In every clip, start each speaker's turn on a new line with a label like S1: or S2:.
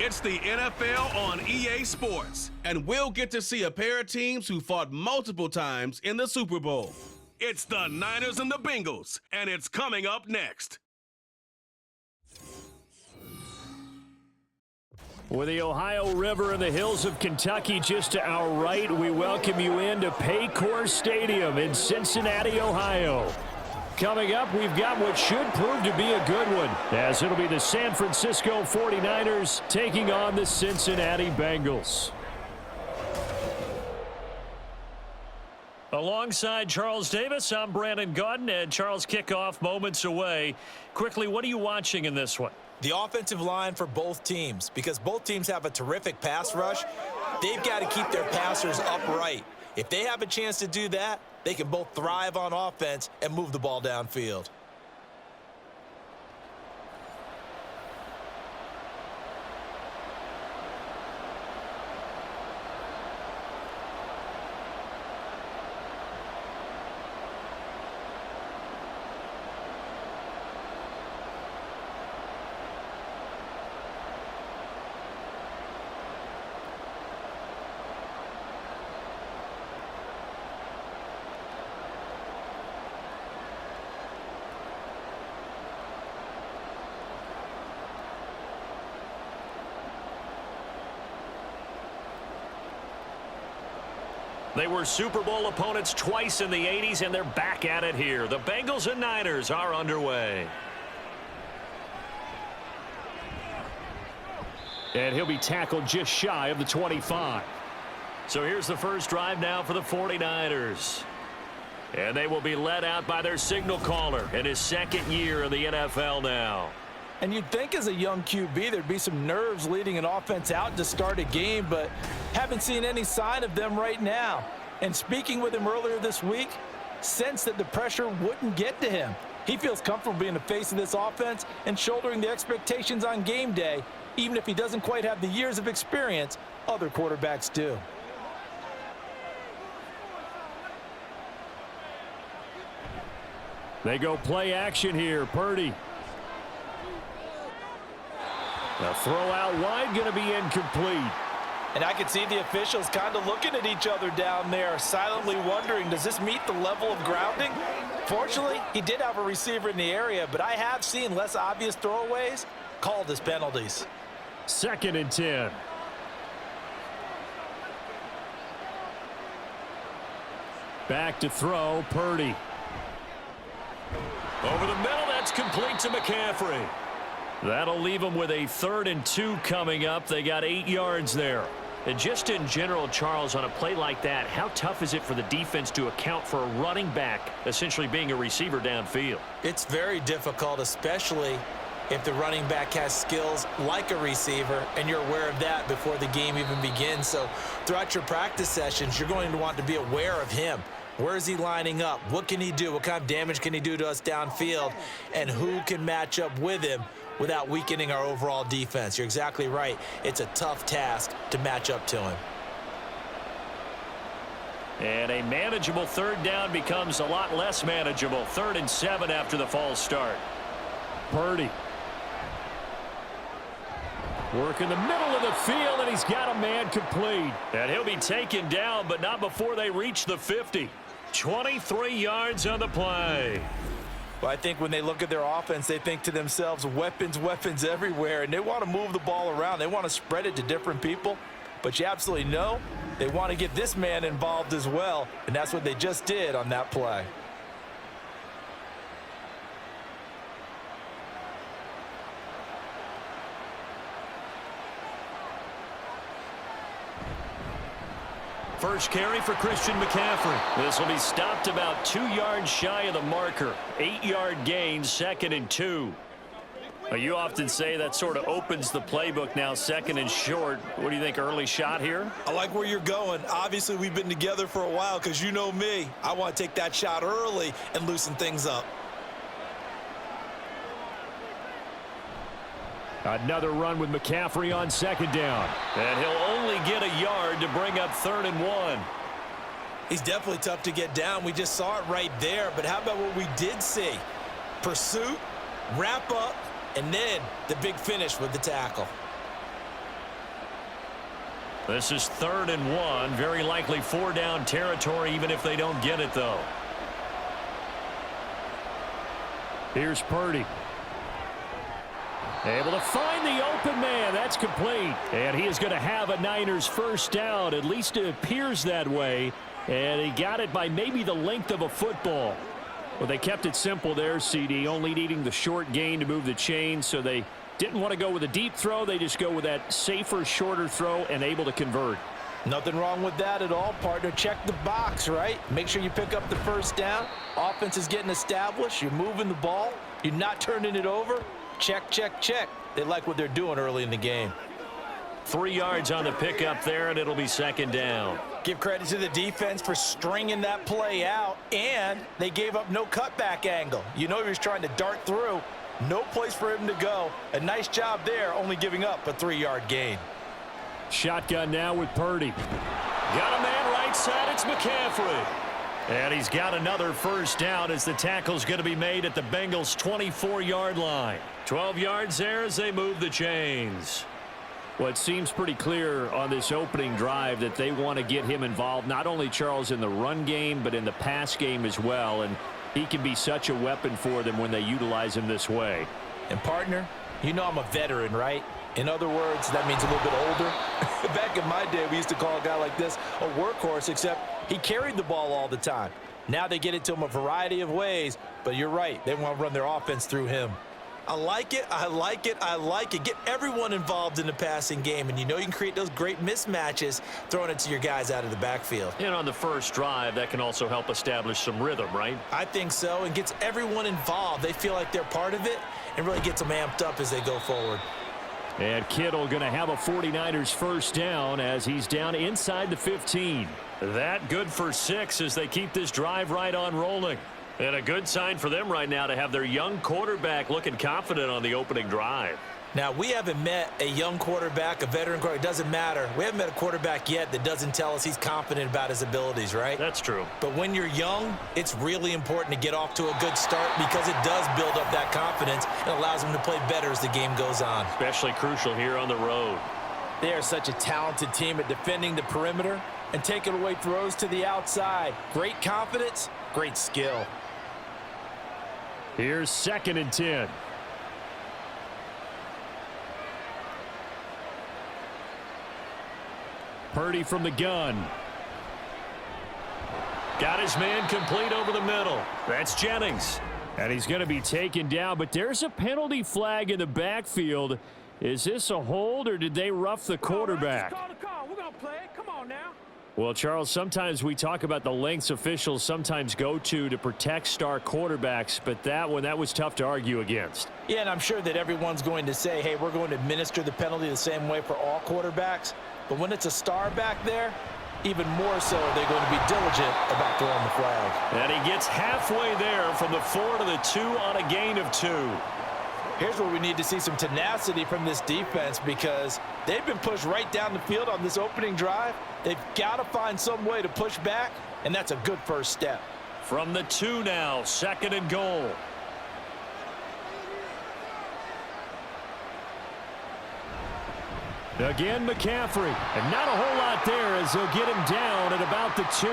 S1: It's the NFL on EA Sports, and we'll get to see a pair of teams who fought multiple times in the Super Bowl. It's the Niners and the Bengals, and it's coming up next.
S2: With the Ohio River and the hills of Kentucky just to our right, we welcome you into Paycor Stadium in Cincinnati, Ohio. Coming up, we've got what should prove to be a good one, as it'll be the San Francisco 49ers taking on the Cincinnati Bengals. Alongside Charles Davis, I'm Brandon Gaudin, and Charles, kickoff moments away. Quickly, what are you watching in this one?
S3: The offensive line for both teams, because both teams have a terrific pass rush. They've got to keep their passers upright. If they have a chance to do that, they can both thrive on offense and move the ball downfield.
S2: They were Super Bowl opponents twice in the 80s, and they're back at it here. The Bengals and Niners are underway. And he'll be tackled just shy of the 25. So here's the first drive now for the 49ers. And they will be led out by their signal caller in his second year in the NFL now.
S3: And you'd think as a young QB there'd be some nerves leading an offense out to start a game, but haven't seen any sign of them right now. And speaking with him earlier this week, sensed that the pressure wouldn't get to him. He feels comfortable being the face of this offense and shouldering the expectations on game day, even if he doesn't quite have the years of experience other quarterbacks do.
S2: They go play action here. Purdy. The throw out wide going to be incomplete.
S3: And I can see the officials kind of looking at each other down there, silently wondering, does this meet the level of grounding? Fortunately, he did have a receiver in the area, but I have seen less obvious throwaways called as penalties.
S2: 2nd and 10. Back to throw, Purdy. Over the middle, that's complete to McCaffrey. That'll leave them with a 3rd and 2 coming up. They got 8 yards there. And just in general, Charles, on a play like that, how tough is it for the defense to account for a running back essentially being a receiver downfield?
S3: It's very difficult, especially if the running back has skills like a receiver, and you're aware of that before the game even begins. So throughout your practice sessions, you're going to want to be aware of him. Where is he lining up? What can he do? What kind of damage can he do to us downfield? And who can match up with him without weakening our overall defense? You're exactly right. It's a tough task to match up to him.
S2: And a manageable 3rd down becomes a lot less manageable. 3rd and 7 after the false start. Purdy. Work in the middle of the field, and he's got a man complete. And he'll be taken down, but not before they reach the 50. 23 yards on the play.
S3: Well, I think when they look at their offense, they think to themselves, weapons, weapons everywhere, and they want to move the ball around. They want to spread it to different people, but you absolutely know they want to get this man involved as well, and that's what they just did on that play.
S2: First carry for Christian McCaffrey. This will be stopped about 2 yards shy of the marker. 8-yard gain, 2nd and 2. You often say that sort of opens the playbook now, 2nd and short. What do you think, early shot here?
S3: I like where you're going. Obviously, we've been together for a while because you know me. I want to take that shot early and loosen things up.
S2: Another run with McCaffrey on 2nd down. And he'll only get a yard to bring up 3rd and 1.
S3: He's definitely tough to get down. We just saw it right there. But how about what we did see? Pursuit, wrap up, and then the big finish with the tackle.
S2: This is 3rd and 1. Very likely 4-down territory, even if they don't get it, though. Here's Purdy. Able to find the open man. That's complete. And he is going to have a Niners first down. At least it appears that way. And he got it by maybe the length of a football. Well, they kept it simple there, CD, only needing the short gain to move the chains, so they didn't want to go with a deep throw. They just go with that safer, shorter throw and able to convert.
S3: Nothing wrong with that at all, partner. Check the box, right? Make sure you pick up the first down. Offense is getting established. You're moving the ball. You're not turning it over. Check, check, check. They like what they're doing early in the game.
S2: 3 yards on the pickup there, and it'll be 2nd down.
S3: Give credit to the defense for stringing that play out, and they gave up no cutback angle. You know he was trying to dart through. No place for him to go. A nice job there, only giving up a 3-yard gain.
S2: Shotgun now with Purdy. Got a man right side. It's McCaffrey. And he's got another first down as the tackle's going to be made at the Bengals' 24-yard line. 12 yards there as they move the chains. Well, it seems pretty clear on this opening drive that they want to get him involved, not only, Charles, in the run game, but in the pass game as well. And he can be such a weapon for them when they utilize him this way.
S3: And, partner, you know I'm a veteran, right? In other words, that means a little bit older. Back in my day, we used to call a guy like this a workhorse, except he carried the ball all the time. Now they get it to him a variety of ways, but you're right. They want to run their offense through him. I like it, I like it, I like it. Get everyone involved in the passing game, and you know you can create those great mismatches throwing it to your guys out of the backfield.
S2: And on the first drive, that can also help establish some rhythm, right?
S3: I think so, and gets everyone involved. They feel like they're part of it, and really gets them amped up as they go forward.
S2: And Kittle going to have a 49ers first down as he's down inside the 15. That good for 6 as they keep this drive right on rolling. And a good sign for them right now to have their young quarterback looking confident on the opening drive.
S3: Now, we haven't met a young quarterback, a veteran quarterback. It doesn't matter. We haven't met a quarterback yet that doesn't tell us he's confident about his abilities, right?
S2: That's true.
S3: But when you're young, it's really important to get off to a good start because it does build up that confidence and allows them to play better as the game goes on.
S2: Especially crucial here on the road.
S3: They are such a talented team at defending the perimeter and taking away throws to the outside. Great confidence, great skill.
S2: Here's 2nd and 10. Purdy from the gun. Got his man complete over the middle. That's Jennings. And he's going to be taken down, but there's a penalty flag in the backfield. Is this a hold, or did they rough the quarterback?
S4: Call the call. We're going to play it. Come on now.
S2: Well, Charles, sometimes we talk about the lengths officials sometimes go to protect star quarterbacks, but that one, that was tough to argue against.
S3: Yeah, and I'm sure that everyone's going to say, hey, we're going to administer the penalty the same way for all quarterbacks. But when it's a star back there, even more so, they're going to be diligent about throwing the flag.
S2: And he gets halfway there from the 4 to the 2 on a gain of 2.
S3: Here's where we need to see some tenacity from this defense because they've been pushed right down the field on this opening drive. They've got to find some way to push back, and that's a good first step.
S2: From the 2 now, 2nd and goal. Again, McCaffrey. And not a whole lot there as they'll get him down at about the 2.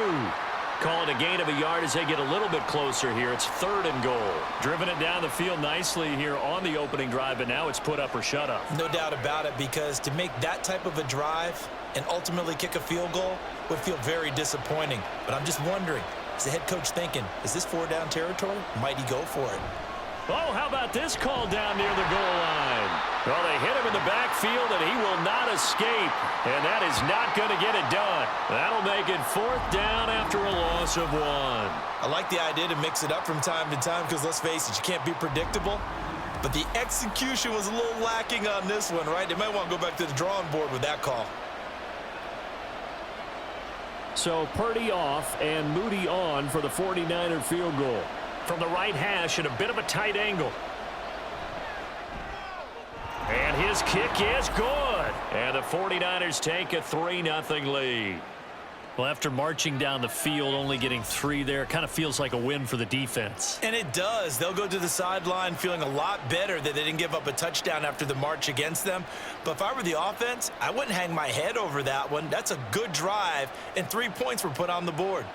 S2: Call it a gain of a yard as they get a little bit closer here. It's 3rd and goal. Driven it down the field nicely here on the opening drive, but now it's put up or shut up.
S3: No doubt about it, because to make that type of a drive and ultimately kick a field goal would feel very disappointing. But I'm just wondering, is the head coach thinking, is this 4-down territory? Might he go for it?
S2: Oh, how about this call down near the goal line? Well, they hit him in the backfield, and he will not escape. And that is not going to get it done. That'll make it 4th down after a loss of 1.
S3: I like the idea to mix it up from time to time because, let's face it, you can't be predictable. But the execution was a little lacking on this one, right? They might want to go back to the drawing board with that call.
S2: So Purdy off and Moody on for the 49er field goal. From the right hash at a bit of a tight angle. And his kick is good. And the 49ers take a 3-0 lead. Well, after marching down the field, only getting 3 there, kind of feels like a win for the defense.
S3: And it does. They'll go to the sideline feeling a lot better that they didn't give up a touchdown after the march against them. But if I were the offense, I wouldn't hang my head over that one. That's a good drive, and 3 points were put on the board.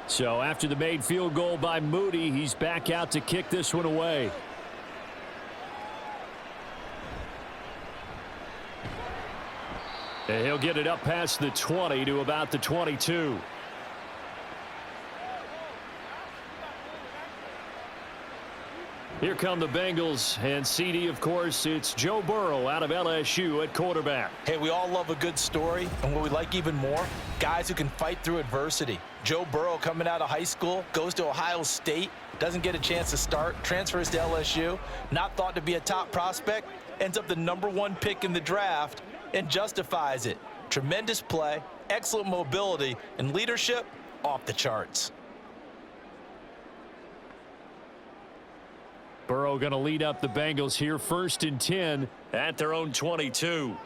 S2: So after the made field goal by Moody, he's back out to kick this one away. And he'll get it up past the 20 to about the 22. Here come the Bengals, and CD, of course, it's Joe Burrow out of LSU at quarterback.
S3: Hey, we all love a good story, and what we like even more, guys who can fight through adversity. Joe Burrow coming out of high school, goes to Ohio State, doesn't get a chance to start, transfers to LSU, not thought to be a top prospect, ends up the #1 pick in the draft, and justifies it. Tremendous play, excellent mobility, and leadership off the charts.
S2: Burrow going to lead up the Bengals here, 1st and 10 at their own 22.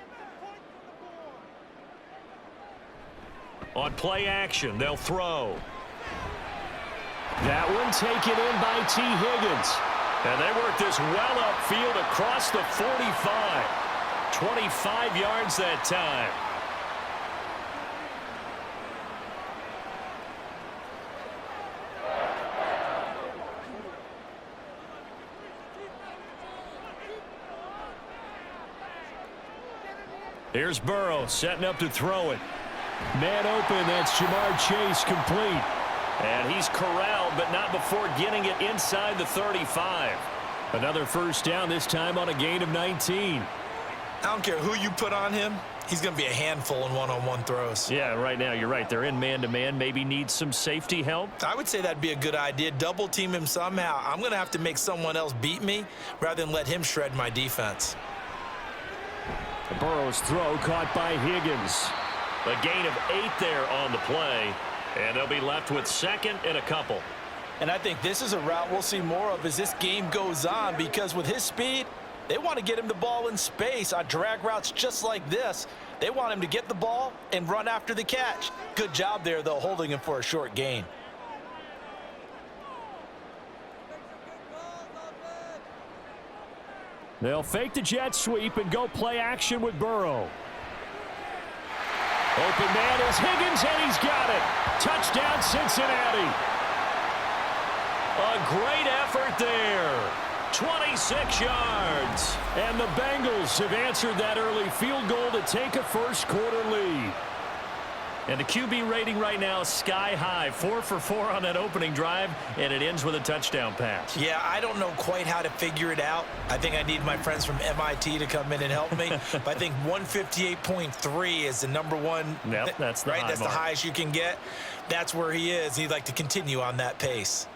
S2: On play action, they'll throw. That one taken in by T. Higgins. And they work this well upfield across the 45. 25 yards that time. Here's Burrow setting up to throw it. Man open, that's Jamar Chase, complete. And he's corralled, but not before getting it inside the 35. Another first down, this time on a gain of 19.
S3: I don't care who you put on him, he's going to be a handful in one-on-one throws.
S2: Yeah, right now you're right. They're in man-to-man, maybe need some safety help.
S3: I would say that'd be a good idea. Double team him somehow. I'm going to have to make someone else beat me rather than let him shred my defense.
S2: Burrow's throw caught by Higgins. A gain of 8 there on the play, and they'll be left with 2nd and a couple.
S3: And I think this is a route we'll see more of as this game goes on, because with his speed, they want to get him the ball in space on drag routes just like this. They want him to get the ball and run after the catch. Good job there, though, holding him for a short gain.
S2: They'll fake the jet sweep and go play action with Burrow. Open man is Higgins, and he's got it. Touchdown, Cincinnati. A great effort there. 26 yards. And the Bengals have answered that early field goal to take a first-quarter lead. And the QB rating right now is sky high. 4 for 4 on that opening drive, and it ends with a touchdown pass.
S3: Yeah, I don't know quite how to figure it out. I think I need my friends from MIT to come in and help me. But I think 158.3 is the #1.
S2: Yep, that's the
S3: right.
S2: high
S3: That's
S2: mark.
S3: the highest you can get. That's where he is. He'd like to continue on that pace.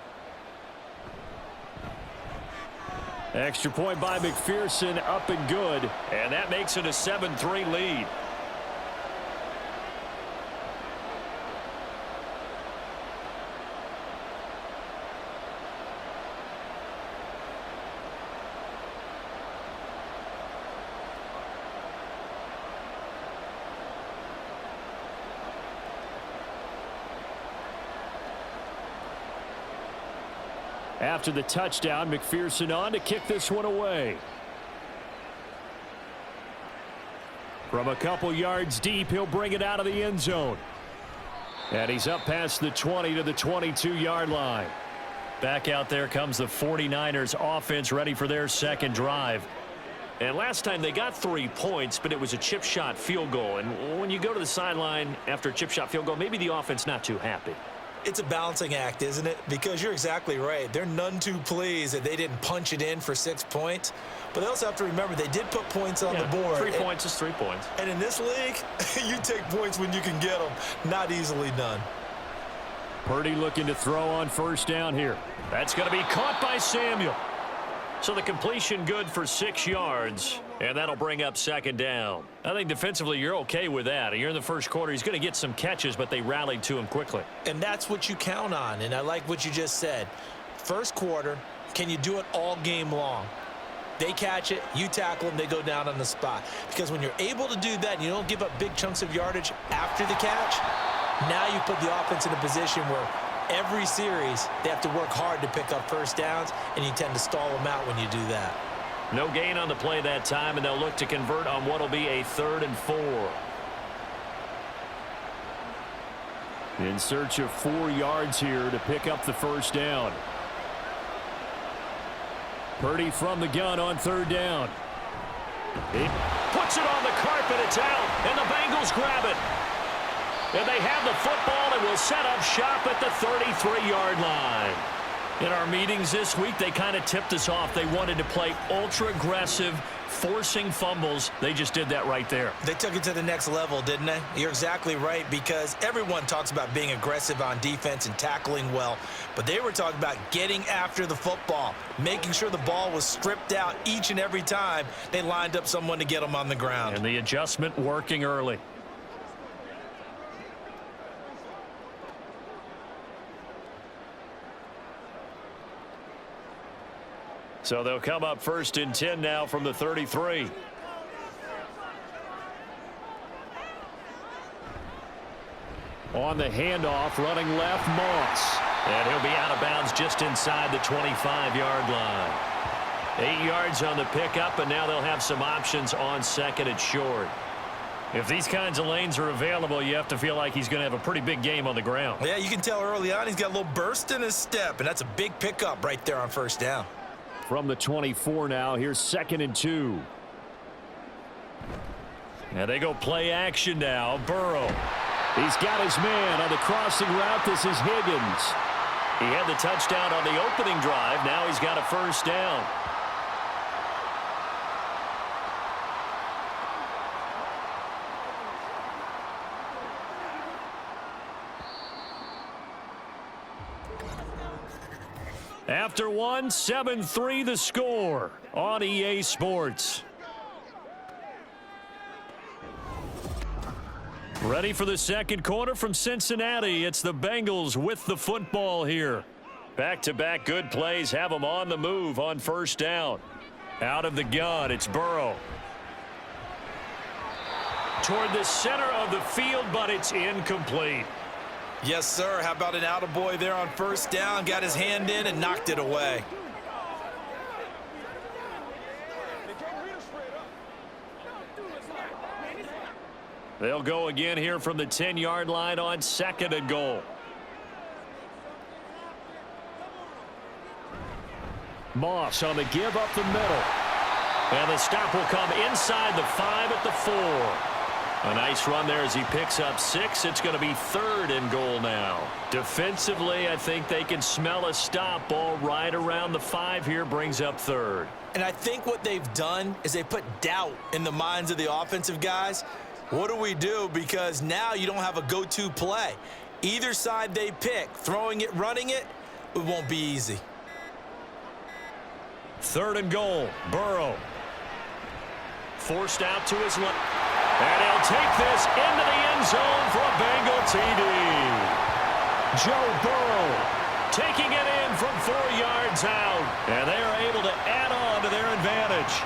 S2: Extra point by McPherson, up and good. And that makes it a 7-3 lead. After the touchdown, McPherson on to kick this one away. From a couple yards deep, he'll bring it out of the end zone. And he's up past the 20 to the 22-yard line. Back out there comes the 49ers offense, ready for their second drive. And last time they got 3 points, but it was a chip shot field goal. And when you go to the sideline after a chip shot field goal, maybe the offense not too happy.
S3: It's a balancing act, isn't it? Because you're exactly right. They're none too pleased that they didn't punch it in for 6 points. But they also have to remember they did put points on the board.
S2: 3 points is 3 points.
S3: And in this league, you take points when you can get them. Not easily done.
S2: Purdy looking to throw on first down here. That's going to be caught by Samuel. So the completion good for 6 yards, and that'll bring up second down. I think defensively you're okay with that. You're in the first quarter. He's going to get some catches, but they rallied to him quickly.
S3: And that's what you count on, and I like what you just said. First quarter, can you do it all game long? They catch it, you tackle them, they go down on the spot. Because when you're able to do that and you don't give up big chunks of yardage after the catch, now you put the offense in a position where every series they have to work hard to pick up first downs, and you tend to stall them out when you do that.
S2: No gain on the play that time, and they'll look to convert on what will be a 3rd and 4. In search of 4 yards here to pick up the first down. Purdy from the gun on 3rd down. He puts it on the carpet. It's out, and the Bengals grab it. And they have the football and will set up shop at the 33-yard line. In our meetings this week, they kind of tipped us off. They wanted to play ultra-aggressive, forcing fumbles. They just did that right there.
S3: They took it to the next level, didn't they? You're exactly right, because everyone talks about being aggressive on defense and tackling well, but they were talking about getting after the football, making sure the ball was stripped out each and every time they lined up someone to get them on the ground.
S2: And the adjustment working early. So they'll come up 1st and 10 now from the 33. On the handoff, running left, Moss. And he'll be out of bounds just inside the 25-yard line. 8 yards on the pickup, and now they'll have some options on 2nd and short. If these kinds of lanes are available, you have to feel like he's going to have a pretty big game on the ground.
S3: Yeah, you can tell early on he's got a little burst in his step, and that's a big pickup right there on 1st down.
S2: From the 24 now, here's 2nd and 2. And they go play action now. Burrow. He's got his man on the crossing route. This is Higgins. He had the touchdown on the opening drive. Now he's got a 1st down. After one, 7-3 the score on EA Sports. Ready for the second quarter from Cincinnati. It's the Bengals with the football here. Back-to-back good plays have them on the move on 1st down. Out of the gun, it's Burrow. Toward the center of the field, but it's incomplete.
S3: Yes, sir. How about an attaboy there on 1st down? Got his hand in and knocked it away.
S2: They'll go again here from the 10-yard line on 2nd and goal. Moss on the give up the middle. And the stop will come inside the 5 at the 4. A nice run there as he picks up 6. It's going to be 3rd and goal now. Defensively, I think they can smell a stop. Ball right around the 5 here, brings up 3rd.
S3: And I think what they've done is they put doubt in the minds of the offensive guys. What do we do? Because now you don't have a go-to play. Either side they pick, throwing it, running it, it won't be easy.
S2: 3rd and goal, Burrow. Forced out to his left. And he'll take this into the end zone for a Bengal TD. Joe Burrow taking it in from 4 yards out. And they are able to add on to their advantage.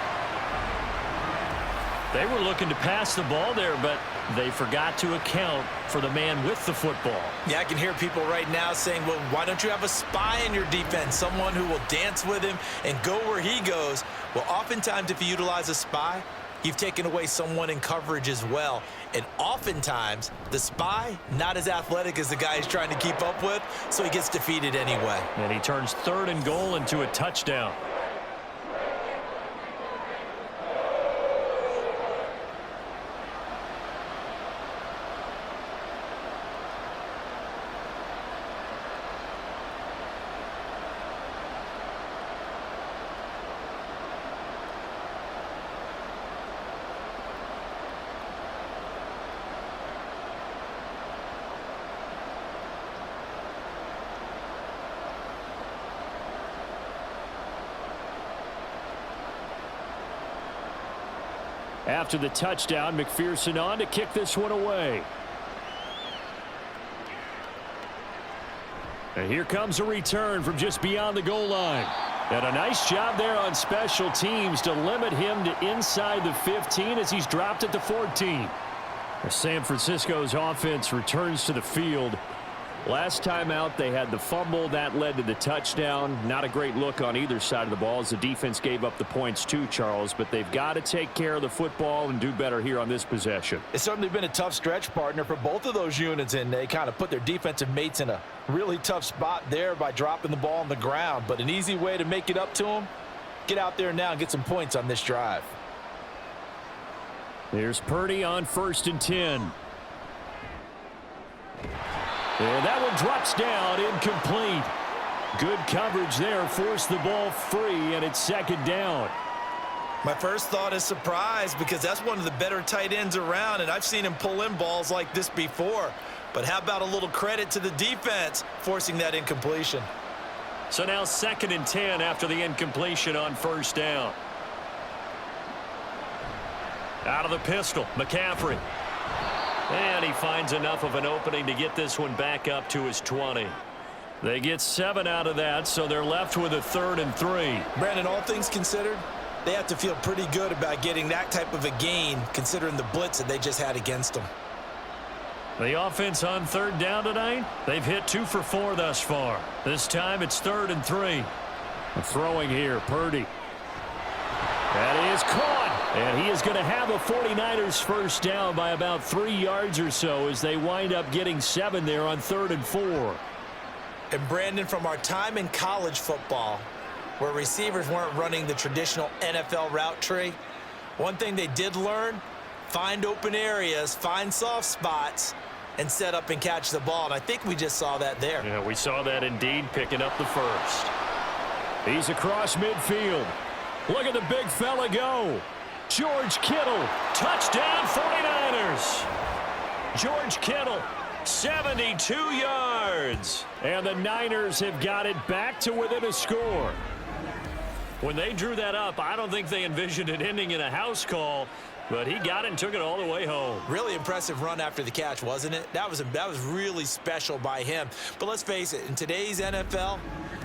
S2: They were looking to pass the ball there, but they forgot to account for the man with the football.
S3: Yeah, I can hear people right now saying, well, why don't you have a spy in your defense, someone who will dance with him and go where he goes? Well, oftentimes if you utilize a spy, you've taken away someone in coverage as well. And oftentimes, the spy, not as athletic as the guy he's trying to keep up with, so he gets defeated anyway.
S2: And he turns 3rd and goal into a touchdown. After the touchdown, McPherson on to kick this one away. And here comes a return from just beyond the goal line. And a nice job there on special teams to limit him to inside the 15 as he's dropped at the 14. San Francisco's offense returns to the field. Last time out, they had the fumble. That led to the touchdown. Not a great look on either side of the ball as the defense gave up the points too, Charles. But they've got to take care of the football and do better here on this possession.
S3: It's certainly been a tough stretch, partner, for both of those units, and they kind of put their defensive mates in a really tough spot there by dropping the ball on the ground. But an easy way to make it up to them, get out there now and get some points on this drive.
S2: Here's Purdy on 1st and 10. And that one drops down, incomplete. Good coverage there, forced the ball free, and it's 2nd down.
S3: My first thought is surprise, because that's one of the better tight ends around, and I've seen him pull in balls like this before. But how about a little credit to the defense forcing that incompletion?
S2: So now 2nd and 10 after the incompletion on 1st down. Out of the pistol, McCaffrey. And he finds enough of an opening to get this one back up to his 20. They get 7 out of that, so they're left with a 3rd and 3.
S3: Brandon, all things considered, they have to feel pretty good about getting that type of a gain, considering the blitz that they just had against them.
S2: The offense on 3rd down tonight, they've hit 2 for 4 thus far. This time it's 3rd and 3. Throwing here, Purdy. That is caught. And he is going to have a 49ers first down by about 3 yards or so as they wind up getting 7 there on 3rd and 4.
S3: And Brandon, from our time in college football, where receivers weren't running the traditional NFL route tree, one thing they did learn, find open areas, find soft spots, and set up and catch the ball. And I think we just saw that there.
S2: Yeah, we saw that indeed, picking up the first. He's across midfield. Look at the big fella go. George Kittle, touchdown 49ers. George Kittle, 72 yards. And the Niners have got it back to within a score. When they drew that up, I don't think they envisioned it ending in a house call, but he got it and took it all the way home.
S3: Really impressive run after the catch, wasn't it? That was really special by him. But let's face it, in today's NFL,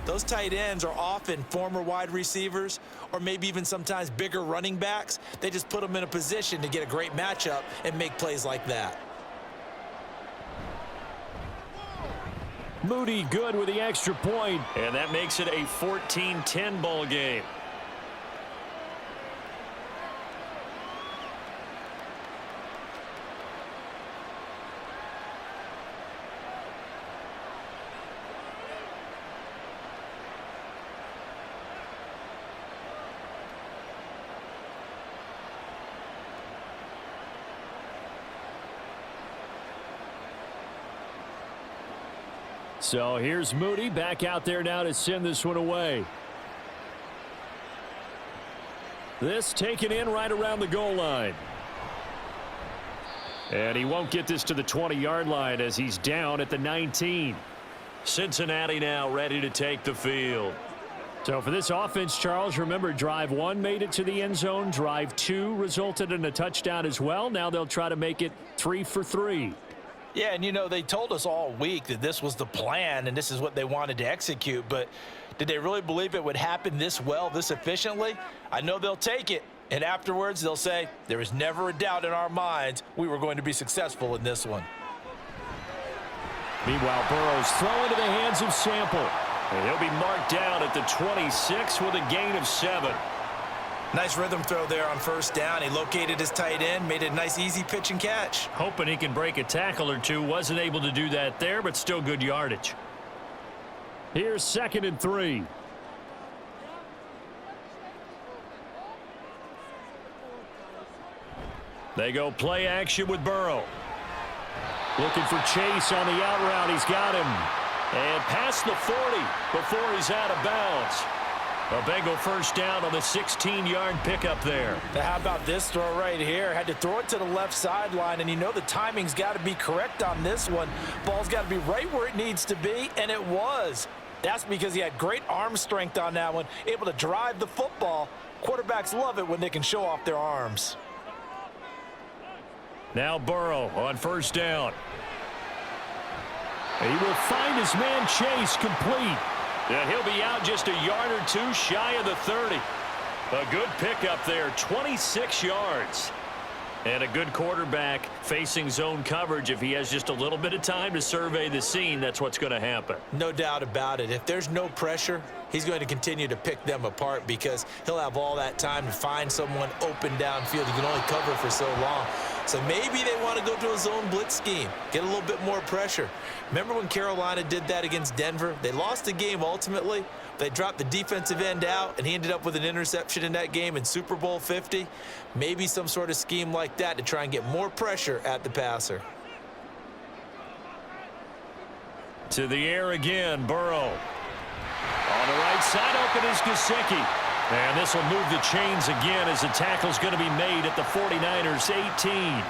S3: those tight ends are often former wide receivers or maybe even sometimes bigger running backs. They just put them in a position to get a great matchup and make plays like that.
S2: Moody good with the extra point, and that makes it a 14-10 ball game. So here's Moody back out there now to send this one away. This taken in right around the goal line. And he won't get this to the 20-yard line as he's down at the 19. Cincinnati now ready to take the field. So for this offense, Charles, remember drive 1 made it to the end zone. Drive 2 resulted in a touchdown as well. Now they'll try to make it 3 for 3.
S3: Yeah, and you know, they told us all week that this was the plan and this is what they wanted to execute, but did they really believe it would happen this well, this efficiently? I know they'll take it, and afterwards they'll say, there was never a doubt in our minds we were going to be successful in this one.
S2: Meanwhile, Burrow's throw into the hands of Sample. And he'll be marked down at the 26 with a gain of 7.
S3: Nice rhythm throw there on 1st down. He located his tight end, made it a nice easy pitch and catch.
S2: Hoping he can break a tackle or two. Wasn't able to do that there, but still good yardage. Here's 2nd and 3. They go play action with Burrow. Looking for Chase on the out route. He's got him. And past the 40 before he's out of bounds. A Bengal first down on the 16-yard pickup there.
S3: Now how about this throw right here? Had to throw it to the left sideline, and you know the timing's got to be correct on this one. Ball's got to be right where it needs to be, and it was. That's because he had great arm strength on that one, able to drive the football. Quarterbacks love it when they can show off their arms.
S2: Now Burrow on first down. He will find his man Chase complete. And he'll be out just a yard or two shy of the 30. A good pickup there, 26 yards. And a good quarterback facing zone coverage. If he has just a little bit of time to survey the scene, that's what's going to happen.
S3: No doubt about it. If there's no pressure, he's going to continue to pick them apart because he'll have all that time to find someone open downfield. He can only cover for so long. So maybe they want to go to a zone blitz scheme, get a little bit more pressure. Remember when Carolina did that against Denver? They lost the game ultimately. They dropped the defensive end out, and he ended up with an interception in that game in Super Bowl 50. Maybe some sort of scheme like that to try and get more pressure at the passer.
S2: To the air again, Burrow. On the right side, open is Gesicki. And this will move the chains again as the tackle's going to be made at the 49ers 18.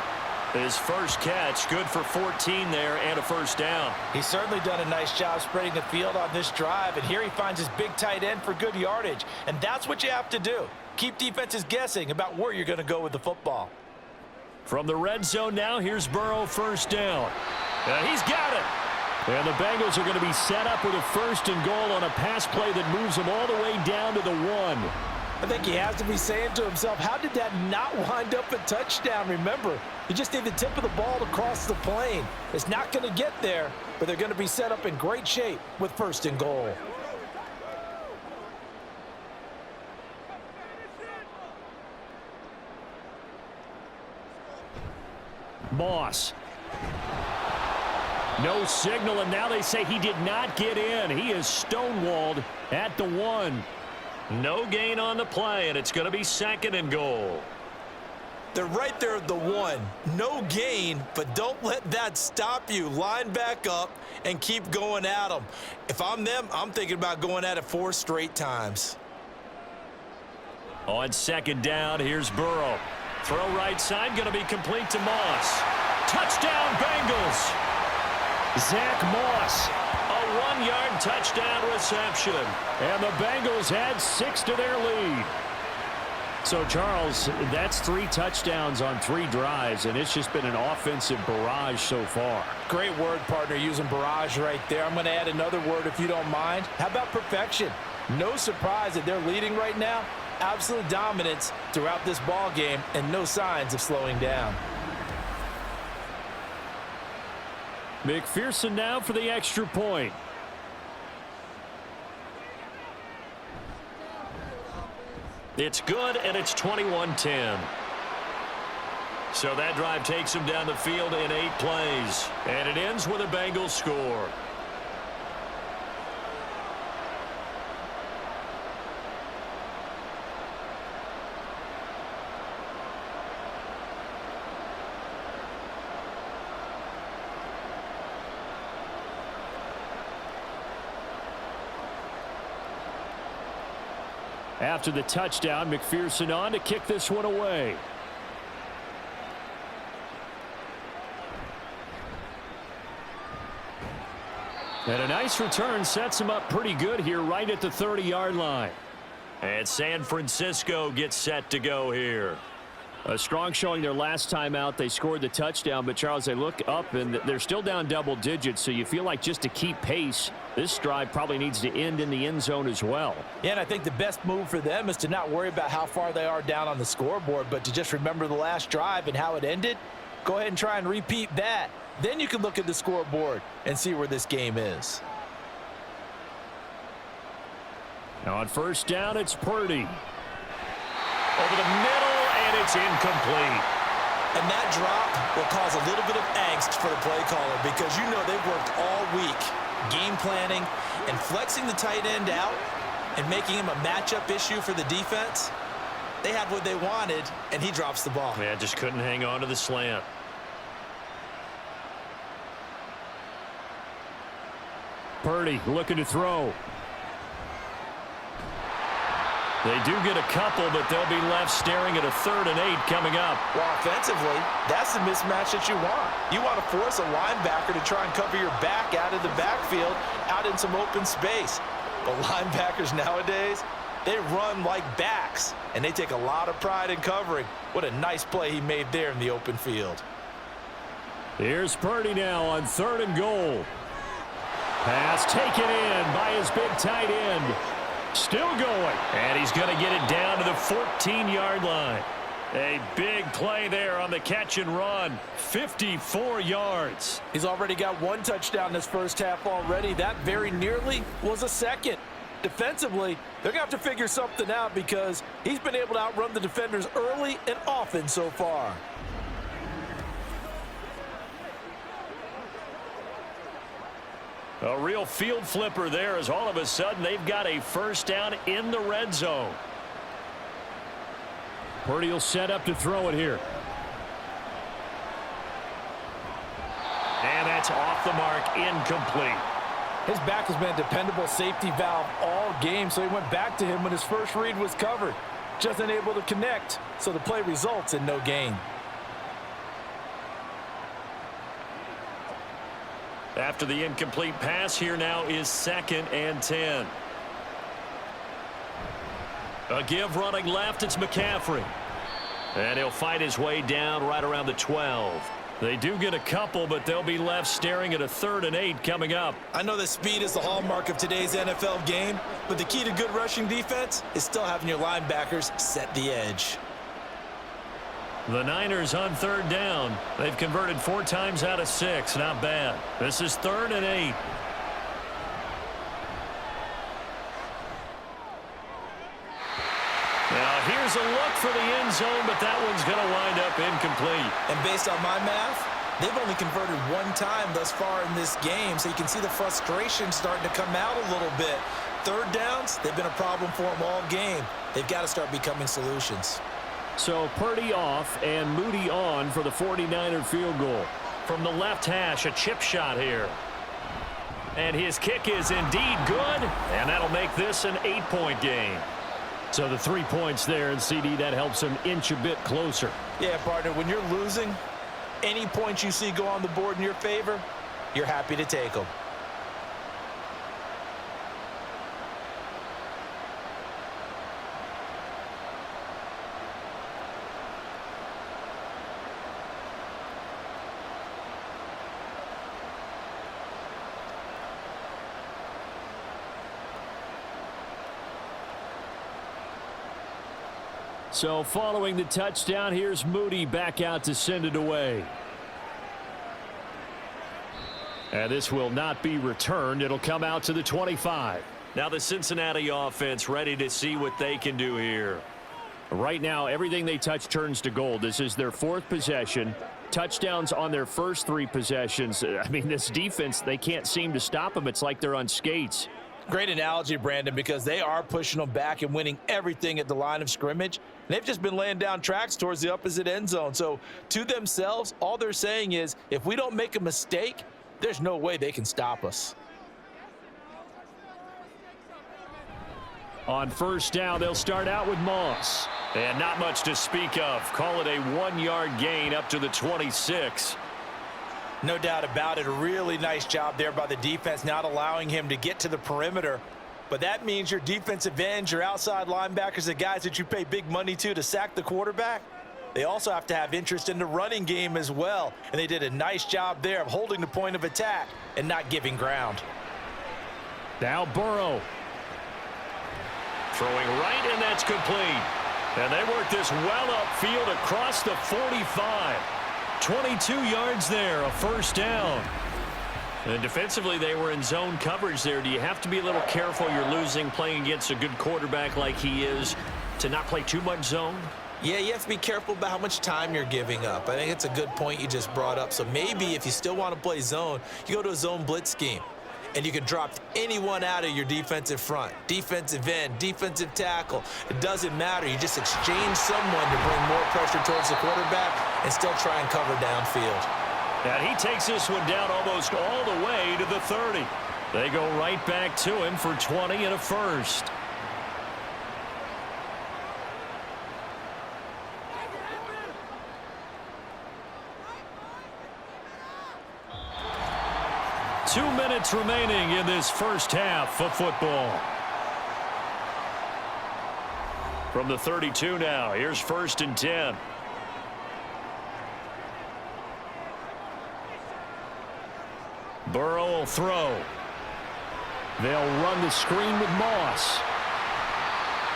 S2: His first catch, good for 14 there and a first down.
S5: He's certainly done a nice job spreading the field on this drive, and here he finds his big tight end for good yardage. And that's what you have to do. Keep defenses guessing about where you're going to go with the football.
S2: From the red zone now, here's Burrow first down. And he's got it. And the Bengals are going to be set up with a first and goal on a pass play that moves them all the way down to the 1.
S5: I think he has to be saying to himself, how did that not wind up a touchdown? Remember, you just need the tip of the ball to cross the plane. It's not going to get there, but they're going to be set up in great shape with first and goal.
S2: Moss. No signal, and now they say he did not get in. He is stonewalled at the 1. No gain on the play, and it's going to be second and goal.
S3: They're right there at the 1. No gain, but don't let that stop you. Line back up and keep going at them. If I'm them, I'm thinking about going at it 4 straight times.
S2: On second down, here's Burrow. Throw right side, going to be complete to Moss. Touchdown, Bengals. Zach Moss, a 1-yard touchdown reception. And the Bengals add 6 to their lead. So, Charles, that's 3 touchdowns on 3 drives, and it's just been an offensive barrage so far.
S5: Great word, partner, using barrage right there. I'm going to add another word if you don't mind. How about perfection? No surprise that they're leading right now. Absolute dominance throughout this ball game and no signs of slowing down.
S2: McPherson now for the extra point. It's good, and it's 21-10. So that drive takes them down the field in 8 plays. And it ends with a Bengals score. After the touchdown, McPherson on to kick this one away. And a nice return sets him up pretty good here right at the 30-yard line. And San Francisco gets set to go here. A strong showing their last time out. They scored the touchdown, but Charles, they look up and they're still down double digits, so you feel like just to keep pace, this drive probably needs to end in the end zone as well.
S5: Yeah, and I think the best move for them is to not worry about how far they are down on the scoreboard, but to just remember the last drive and how it ended. Go ahead and try and repeat that. Then you can look at the scoreboard and see where this game is.
S2: Now on first down, it's Purdy. Over the middle, and it's incomplete.
S3: And that drop will cause a little bit of angst for the play caller because you know they've worked all week game planning and flexing the tight end out and making him a matchup issue for the defense. They had what they wanted, and he drops the ball.
S2: Yeah, just couldn't hang on to the slant. Purdy looking to throw. They do get a couple, but they'll be left staring at a 3rd and 8 coming up.
S5: Well, offensively, that's the mismatch that you want. You want to force a linebacker to try and cover your back out of the backfield, out in some open space. But linebackers nowadays, they run like backs, and they take a lot of pride in covering. What a nice play he made there in the open field.
S2: Here's Purdy now on 3rd and goal. Pass taken in by his big tight end. Still going. And he's going to get it down to the 14-yard line. A big play there on the catch and run. 54 yards.
S5: He's already got 1 touchdown in this first half already. That very nearly was a second. Defensively, they're going to have to figure something out because he's been able to outrun the defenders early and often so far.
S2: A real field flipper there as all of a sudden they've got a first down in the red zone. Purdy will set up to throw it here. And that's off the mark, incomplete.
S5: His back has been a dependable safety valve all game, so he went back to him when his first read was covered. Just unable to connect, so the play results in no gain.
S2: After the incomplete pass, here now is 2nd and 10. A give running left, it's McCaffrey. And he'll fight his way down right around the 12. They do get a couple, but they'll be left staring at a 3rd and 8 coming up.
S3: I know that speed is the hallmark of today's NFL game, but the key to good rushing defense is still having your linebackers set the edge.
S2: The Niners on 3rd down. They've converted 4 times out of 6. Not bad. This is 3rd and 8. Now here's a look for the end zone, but that one's going to wind up incomplete.
S3: And based on my math, they've only converted 1 time thus far in this game, so you can see the frustration starting to come out a little bit. 3rd downs, they've been a problem for them all game. They've got to start becoming solutions.
S2: So Purdy off and Moody on for the 49er field goal. From the left hash, a chip shot here. And his kick is indeed good, and that'll make this an 8-point game. So the 3 points there, and CD, that helps him inch a bit closer.
S3: Yeah, partner, when you're losing, any points you see go on the board in your favor, you're happy to take them.
S2: So following the touchdown, here's Moody back out to send it away. And this will not be returned. It'll come out to the 25. Now the Cincinnati offense ready to see what they can do here. Right now, everything they touch turns to gold. This is their 4th possession. Touchdowns on their first 3 possessions. I mean, this defense, they can't seem to stop them. It's like they're on skates.
S5: Great analogy, Brandon, because they are pushing them back and winning everything at the line of scrimmage. They've just been laying down tracks towards the opposite end zone. So to themselves, all they're saying is, if we don't make a mistake, there's no way they can stop us.
S2: On first down, they'll start out with Moss. And not much to speak of. Call it a 1-yard gain up to the 26.
S3: No doubt about it. A really nice job there by the defense, not allowing him to get to the perimeter. But that means your defensive ends, your outside linebackers, the guys that you pay big money to sack the quarterback, they also have to have interest in the running game as well. And they did a nice job there of holding the point of attack and not giving ground.
S2: Now Burrow. Throwing right, and that's complete. And they work this well upfield across the 45. 22 yards there, a first down. And defensively, they were in zone coverage there. Do you have to be a little careful? You're losing playing against a good quarterback like he is to not play too much zone?
S3: Yeah, you have to be careful about how much time you're giving up. I think it's a good point you just brought up. So maybe if you still want to play zone, you go to a zone blitz scheme. And you can drop anyone out of your defensive front, defensive end, defensive tackle. It doesn't matter. You just exchange someone to bring more pressure towards the quarterback and still try and cover downfield.
S2: And he takes this one down almost all the way to the 30. They go right back to him for 20 and a first. Two minutes remaining in this first half of football. From the 32 now, here's 1st and 10. Burrow will throw. They'll run the screen with Moss.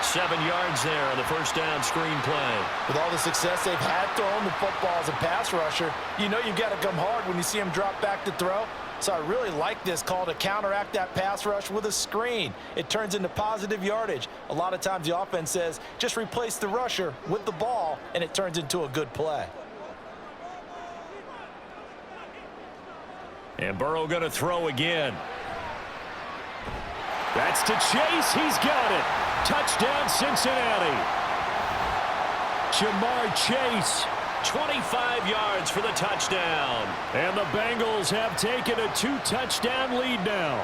S2: 7 yards there on the first down screen play.
S5: With all the success they've had throwing the football as a pass rusher, you know you've got to come hard when you see him drop back to throw. So I really like this call to counteract that pass rush with a screen. It turns into positive yardage. A lot of times the offense says, just replace the rusher with the ball, and it turns into a good play.
S2: And Burrow going to throw again. That's to Chase. He's got it. Touchdown, Cincinnati. Jamar Chase, 25 yards for the touchdown. And the Bengals have taken a 2-touchdown lead now.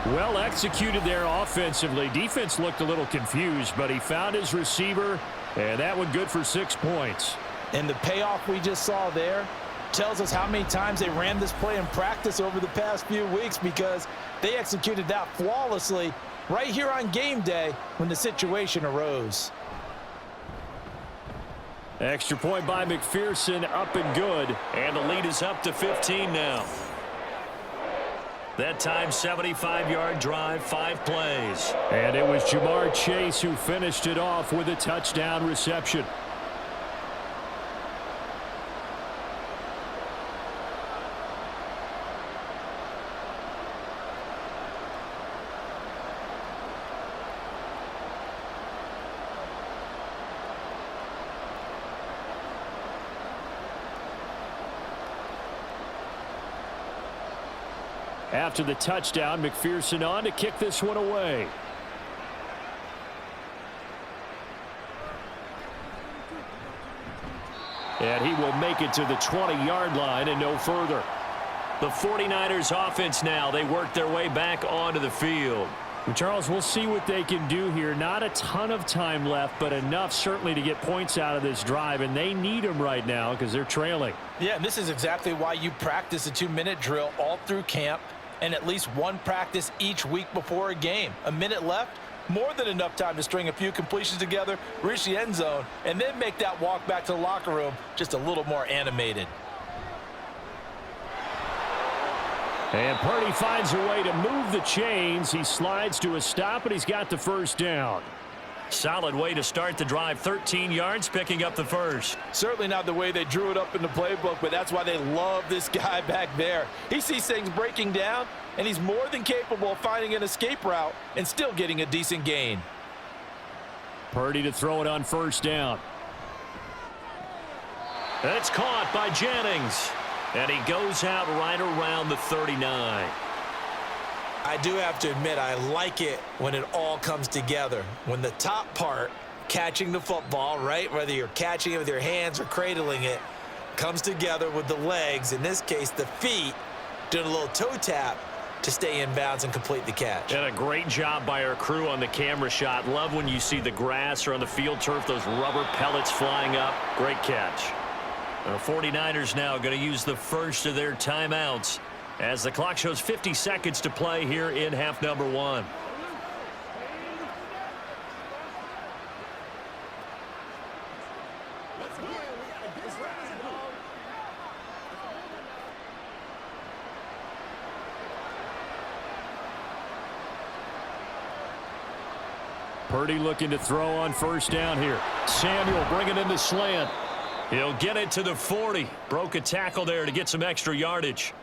S2: Well executed there offensively. Defense looked a little confused, but he found his receiver, and that one good for 6 points.
S5: And the payoff we just saw there tells us how many times they ran this play in practice over the past few weeks, because they executed that flawlessly right here on game day when the situation arose.
S2: Extra point by McPherson, up and good. And the lead is up to 15 now. That time, 75-yard drive, 5 plays. And it was Jamar Chase who finished it off with a touchdown reception. After the touchdown, McPherson on to kick this one away. And he will make it to the 20-yard line and no further. The 49ers offense now, they work their way back onto the field. Well, Charles, we'll see what they can do here. Not a ton of time left, but enough certainly to get points out of this drive, and they need them right now because they're trailing.
S5: Yeah, and this is exactly why you practice a 2-minute drill all through camp, and at least one practice each week before a game. A minute left, more than enough time to string a few completions together, reach the end zone, and then make that walk back to the locker room just a little more animated.
S2: And Purdy finds a way to move the chains. He slides to a stop, and he's got the first down. Solid way to start the drive. 13 yards, picking up the first.
S5: Certainly not the way they drew it up in the playbook, but that's why they love this guy back there. He sees things breaking down, and he's more than capable of finding an escape route and still getting a decent gain.
S2: Purdy to throw it on first down. That's caught by Jennings. And he goes out right around the 39.
S3: I do have to admit, I like it when it all comes together. When the top part, catching the football, right, whether you're catching it with your hands or cradling it, comes together with the legs, in this case the feet, doing a little toe tap to stay in bounds and complete the catch.
S2: And a great job by our crew on the camera shot. Love when you see the grass or on the field turf, those rubber pellets flying up. Great catch. The 49ers now going to use the first of their timeouts as the clock shows 50 seconds to play here in half number 1. Purdy looking to throw on first down here. Samuel bringing in the slant. He'll get it to the 40. Broke a tackle there to get some extra yardage.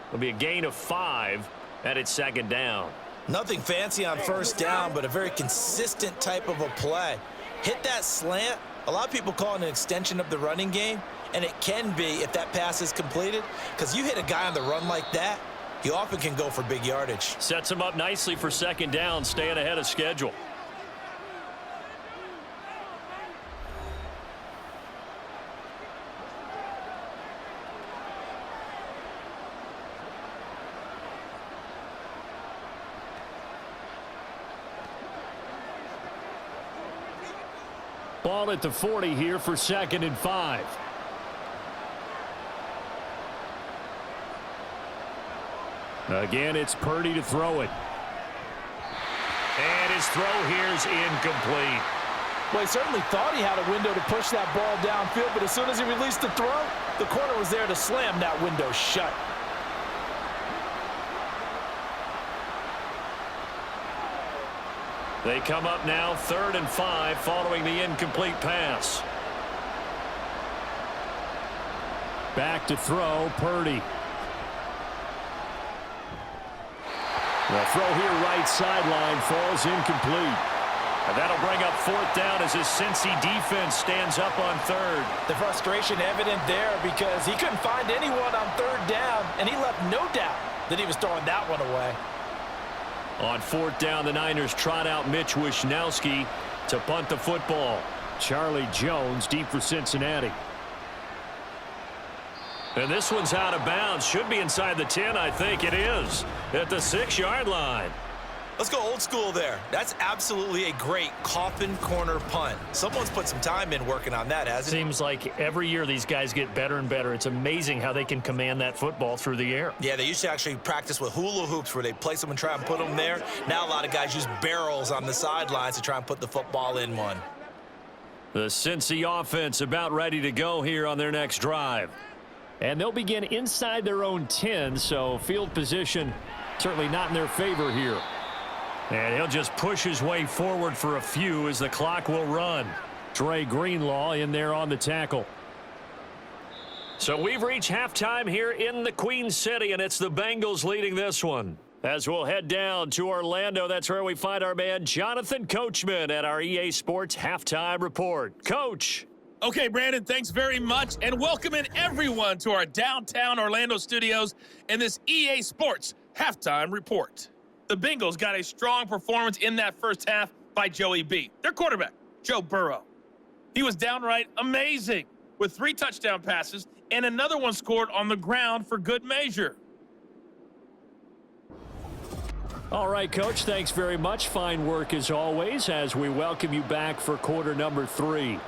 S2: It'll be a gain of 5, and it's second down.
S3: Nothing fancy on first down, but a very consistent type of a play. Hit that slant. A lot of people call it an extension of the running game, and it can be if that pass is completed, because you hit a guy on the run like that, you often can go for big yardage.
S2: Sets him up nicely for second down, staying ahead of schedule. Ball at the 40 here for 2nd and 5. Again, it's Purdy to throw it. And his throw here is incomplete.
S5: Well, he certainly thought he had a window to push that ball downfield, but as soon as he released the throw, the corner was there to slam that window shut.
S2: They come up now 3rd and 5 following the incomplete pass. Back to throw, Purdy. The throw here right sideline falls incomplete. And that'll bring up 4th down as his Cincy defense stands up on 3rd.
S5: The frustration evident there because he couldn't find anyone on 3rd down, and he left no doubt that he was throwing that one away.
S2: On 4th down, the Niners trot out Mitch Wishnowski to punt the football. Charlie Jones deep for Cincinnati. And this one's out of bounds. Should be inside the 10, I think it is. At the 6-yard line.
S3: Let's go old school there. That's absolutely a great coffin corner punt. Someone's put some time in working on that, hasn't it?
S2: Seems like every year these guys get better and better. It's amazing how they can command that football through the air.
S3: Yeah, they used to actually practice with hula hoops where they place them and try and put them there. Now a lot of guys use barrels on the sidelines to try and put the football in one.
S2: The Cincy offense about ready to go here on their next drive. And they'll begin inside their own 10, so field position certainly not in their favor here. And he'll just push his way forward for a few as the clock will run. Dre Greenlaw in there on the tackle. So we've reached halftime here in the Queen City, and it's the Bengals leading this one. As we'll head down to Orlando, that's where we find our man Jonathan Coachman at our EA Sports Halftime Report. Coach.
S6: Okay, Brandon, thanks very much, and welcome in everyone to our downtown Orlando studios and this EA Sports Halftime Report. The Bengals got a strong performance in that first half by Joey B, their quarterback, Joe Burrow. He was downright amazing with 3 touchdown passes and another one scored on the ground for good measure.
S2: All right, Coach, thanks very much. Fine work as always as we welcome you back for quarter number 3.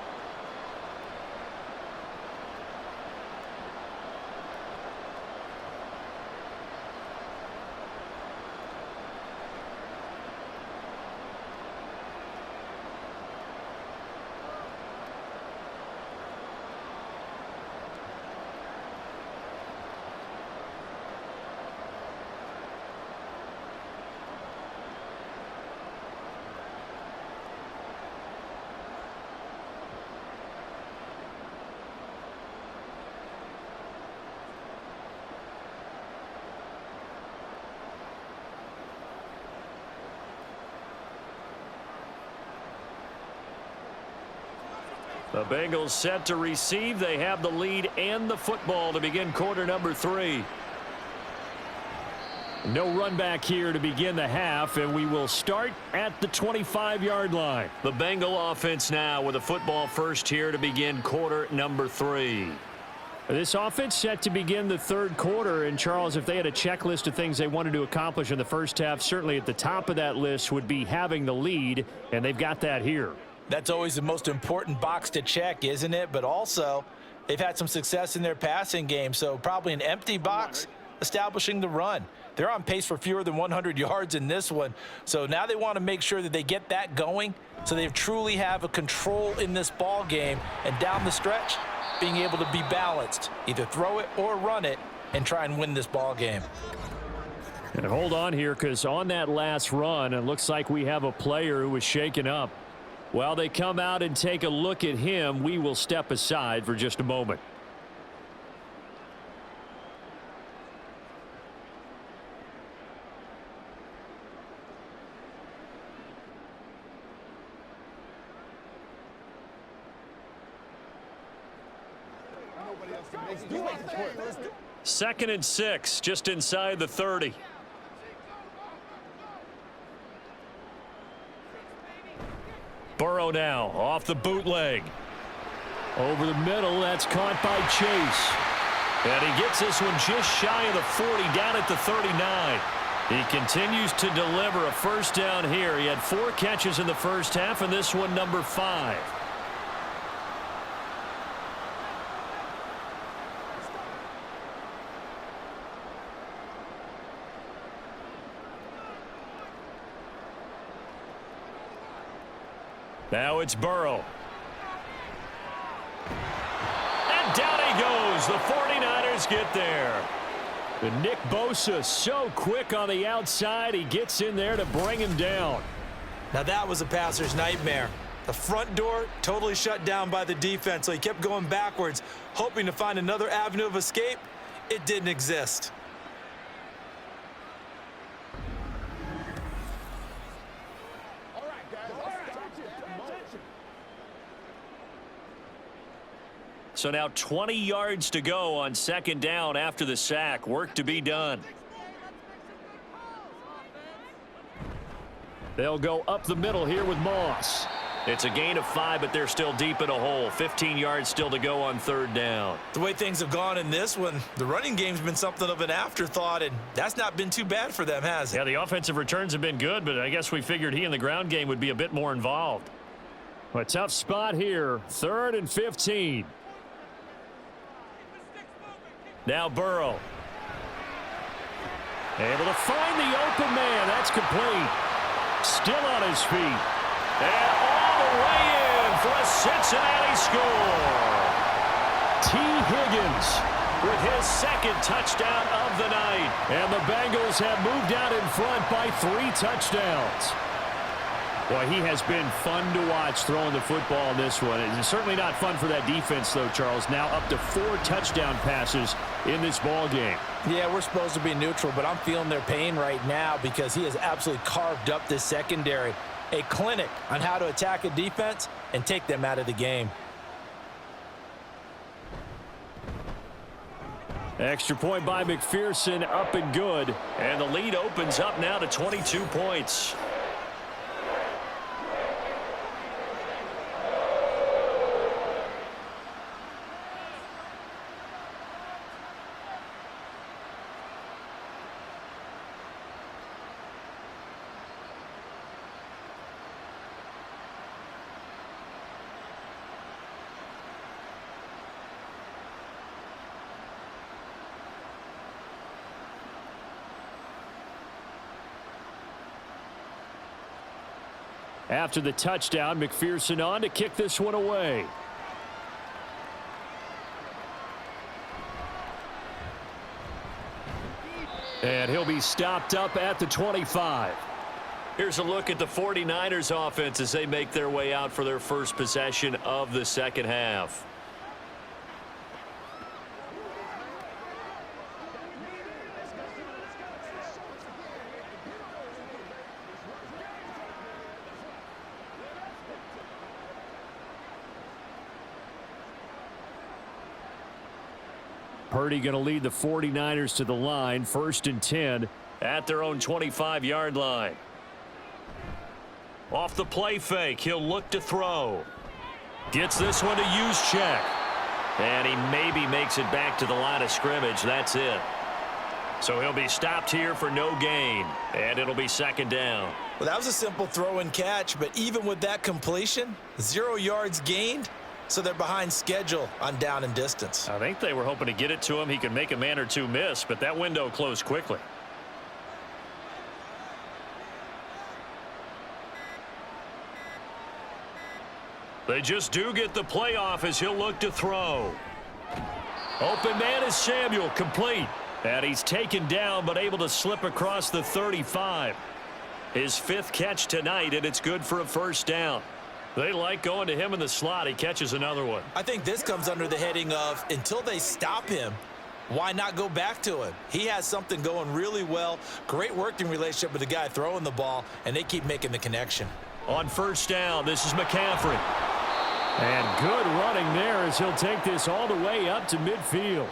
S2: The Bengals set to receive. They have the lead and the football to begin quarter number 3. No run back here to begin the half, and we will start at the 25-yard line. The Bengal offense now with a football first here to begin quarter number 3. This offense set to begin the 3rd quarter, and Charles, if they had a checklist of things they wanted to accomplish in the first half, certainly at the top of that list would be having the lead, and they've got that here.
S5: That's always the most important box to check, isn't it? But also, they've had some success in their passing game, so probably an empty box establishing the run. They're on pace for fewer than 100 yards in this one, so now they want to make sure that they get that going so they truly have a control in this ball game, and down the stretch, being able to be balanced, either throw it or run it, and try and win this ball game.
S2: And hold on here, because on that last run, it looks like we have a player who was shaken up. While they come out and take a look at him, we will step aside for just a moment. Second and 6, just inside the 30. Burrow now off the bootleg. Over the middle, that's caught by Chase. And he gets this one just shy of the 40, down at the 39. He continues to deliver a first down here. He had 4 catches in the first half, and this one number 5. Now it's Burrow. And down he goes. The 49ers get there. And Nick Bosa so quick on the outside. He gets in there to bring him down.
S3: Now that was a passer's nightmare. The front door totally shut down by the defense, so he kept going backwards, hoping to find another avenue of escape. It didn't exist.
S2: So now 20 yards to go on second down after the sack. Work to be done. They'll go up the middle here with Moss. It's a gain of 5, but they're still deep in a hole. 15 yards still to go on third down.
S3: The way things have gone in this one, the running game's been something of an afterthought, and that's not been too bad for them, has it?
S2: Yeah, the offensive returns have been good, but I guess we figured he in the ground game would be a bit more involved. A tough spot here. 3rd and 15. Now Burrow. Able to find the open man. That's complete. Still on his feet. And all the way in for a Cincinnati score. T. Higgins with his second touchdown of the night. And the Bengals have moved out in front by 3 touchdowns. Boy, he has been fun to watch throwing the football in this one. It's certainly not fun for that defense, though, Charles. Now up to 4 touchdown passes in this ball game.
S5: Yeah, we're supposed to be neutral, but I'm feeling their pain right now because he has absolutely carved up this secondary. A clinic on how to attack a defense and take them out of the game.
S2: Extra point by McPherson, up and good. And the lead opens up now to 22 points. After the touchdown, McPherson on to kick this one away. And he'll be stopped up at the 25. Here's a look at the 49ers offense as they make their way out for their first possession of the second half. Purdy going to lead the 49ers to the line. 1st and 10 at their own 25-yard line. Off the play fake, he'll look to throw. Gets this one to use check. And he maybe makes it back to the line of scrimmage. That's it. So he'll be stopped here for no gain. And it'll be second down.
S3: Well, that was a simple throw and catch, but even with that completion, 0 yards gained. So they're behind schedule on down and distance.
S2: I think they were hoping to get it to him. He could make a man or two miss, but that window closed quickly. They just do get the playoff as he'll look to throw. Open man is Samuel, complete. And he's taken down, but able to slip across the 35. His 5th catch tonight, and it's good for a first down. They like going to him in the slot. He catches another one.
S3: I think this comes under the heading of until they stop him, why not go back to him? He has something going really well. Great working relationship with the guy throwing the ball, and they keep making the connection.
S2: On first down, this is McCaffrey. And good running there as he'll take this all the way up to midfield.